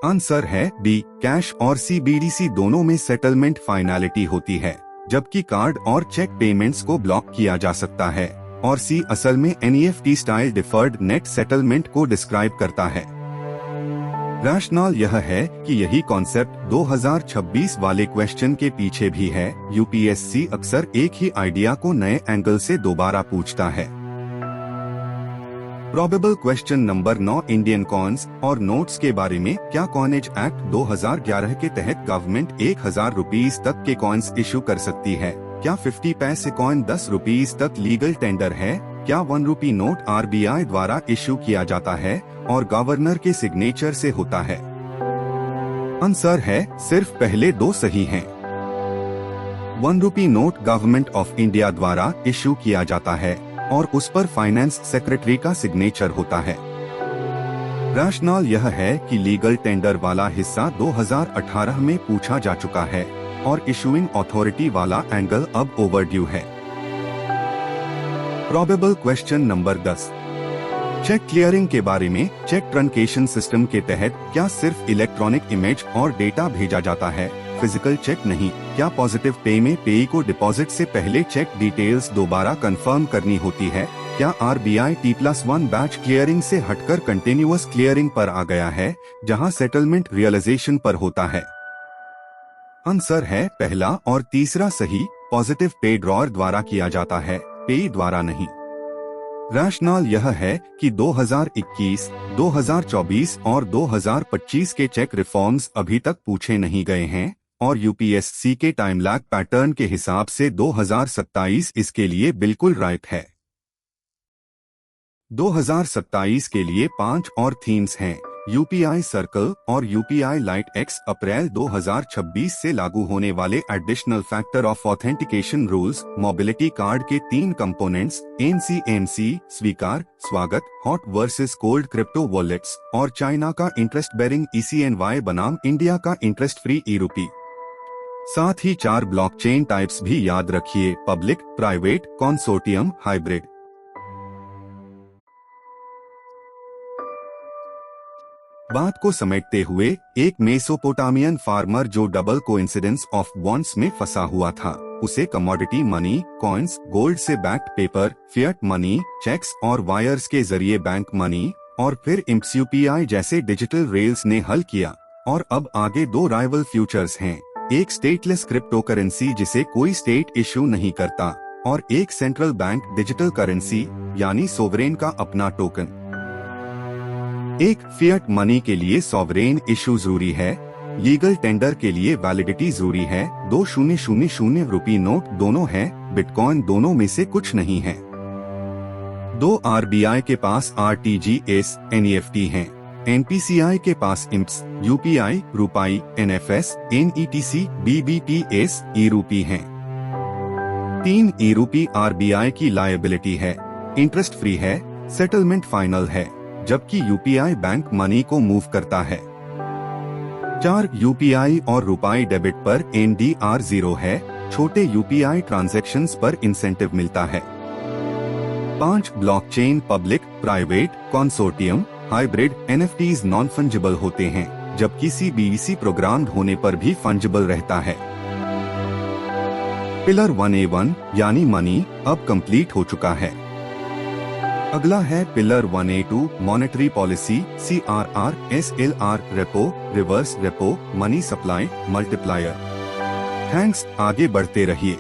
आंसर है बी, कैश और सीबीडीसी दोनों में सेटलमेंट फाइनलिटी होती है, जबकि कार्ड और चेक पेमेंट्स को ब्लॉक किया जा सकता है। और सी असल में NEFT style deferred net settlement को डिस्क्राइब करता है। रैशनल यह है कि यही कॉन्सेप्ट 2026 वाले क्वेश्चन के पीछे भी है। यूपीएससी अक्सर एक ही आइडिया को नए एंगल से दोबारा पूछता है। Probable question number 9, Indian coins और नोट्स के बारे में। क्या कॉइनेज एक्ट 2011 के तहत गवर्नमेंट 1000 रुपीज तक के कॉइन्स इशू कर सकती है? क्या 50 पैसे कॉइन 10 रुपीज तक लीगल टेंडर है? क्या 1 रुपी नोट आरबीआई द्वारा इशू किया जाता है और गवर्नर के सिग्नेचर से होता है? आंसर है सिर्फ पहले दो सही हैं। 1 rupee note government of India द्वारा इशू किया जाता है और उस पर फाइनेंस सेक्रेटरी का सिग्नेचर होता है। रैशनल यह है कि लीगल टेंडर वाला हिस्सा 2018 में पूछा जा चुका है और इशूइंग अथॉरिटी वाला एंगल अब ओवरड्यू है। Probable question number 10, cheque clearing के बारे में। चेक ट्रंकेशन सिस्टम के तहत क्या सिर्फ इलेक्ट्रॉनिक इमेज और डेटा भेजा जाता है, फिजिकल चेक नहीं? क्या पॉजिटिव पे में पेई को डिपॉजिट से पहले चेक डिटेल्स दोबारा कंफर्म करनी होती है? क्या आरबीआई T+1 बैच क्लियरिंग से हटकर कंटिन्यूअस क्लियरिंग पर आ गया है, जहां सेटलमेंट रियलाइजेशन पर होता है? आंसर है पहला और तीसरा सही। पॉजिटिव पे ड्रॉअर द्वारा किया जाता है, पेई द्वारा नहीं। रैशनल यह है कि 2021, 2024 और 2025 के चेक रिफॉर्म्स अभी तक पूछे नहीं गए हैं और यूपीएससी के टाइम लैग पैटर्न के हिसाब से 2027 इसके लिए बिल्कुल राइट है। 2027 के लिए 5 और थीम्स हैं। यूपीआई सर्कल और यूपीआई लाइट एक्स। अप्रैल 2026 से लागू होने वाले additional factor of authentication rules. Mobility card के 3 कंपोनेंट्स, एनसीएमसी, स्वीकार, स्वागत, hot versus cold crypto wallets और चाइना का इंटरेस्ट बेरिंग ECNY बनाम इंडिया का इंटरेस्ट फ्री ई-रूपी। साथ ही 4 ब्लॉकचेन टाइप्स भी याद रखिए, पब्लिक, प्राइवेट, कंसोर्टियम, हाइब्रिड। बात को समेटते हुए, एक मेसोपोटामियन फार्मर जो डबल कोइंसिडेंस ऑफ बॉन्ड्स में फंसा हुआ था, उसे कमोडिटी मनी, कॉइन्स, गोल्ड से backed paper, fiat money, cheques और वायर्स के जरिए बैंक मनी और फिर इम्प्स यूपीआई जैसे डिजिटल रेल्स ने हल किया। और अब आगे 2 राइवल फ्यूचर्स हैं, एक स्टेटलेस क्रिप्टो करेंसी जिसे कोई स्टेट इशू नहीं करता और एक सेंट्रल बैंक डिजिटल करेंसी यानी सोवरेन का अपना टोकन। एक फिएट मनी के लिए सॉवरेन इशू जरूरी है, लीगल टेंडर के लिए वैलिडिटी जरूरी है। 2000 रुपी नोट दोनों है, बिटकॉइन दोनों में से कुछ नहीं है। 2 आरबीआई के पास RTGS NEFT हैं, NPCI के पास इम्प्स, यूपीआई, रुपाई, NFS, NETC, BBPS, ई-रूपी हैं। 3 ई-रूपी आरबीआई की लायबिलिटी है, इंटरेस्ट फ्री है, सेटलमेंट फाइनल है, जबकि यूपीआई बैंक मनी को मूव करता है। 4 यूपीआई और रुपाई डेबिट पर NDR 0 है, छोटे यूपीआई ट्रांजैक्शंस पर इंसेंटिव मिलता है। 5 blockchain public, private, consortium, hybrid NFTs non fungible होते हैं, जबकि CBDC प्रोग्राम्ड होने पर भी फंजिबल रहता है। पिलर 1A1 यानी मनी अब कंप्लीट हो चुका है। अगला है pillar 1A2 monetary policy, CRR, SLR, repo, reverse repo, money supply, multiplier. Thanks, आगे बढ़ते रहिए।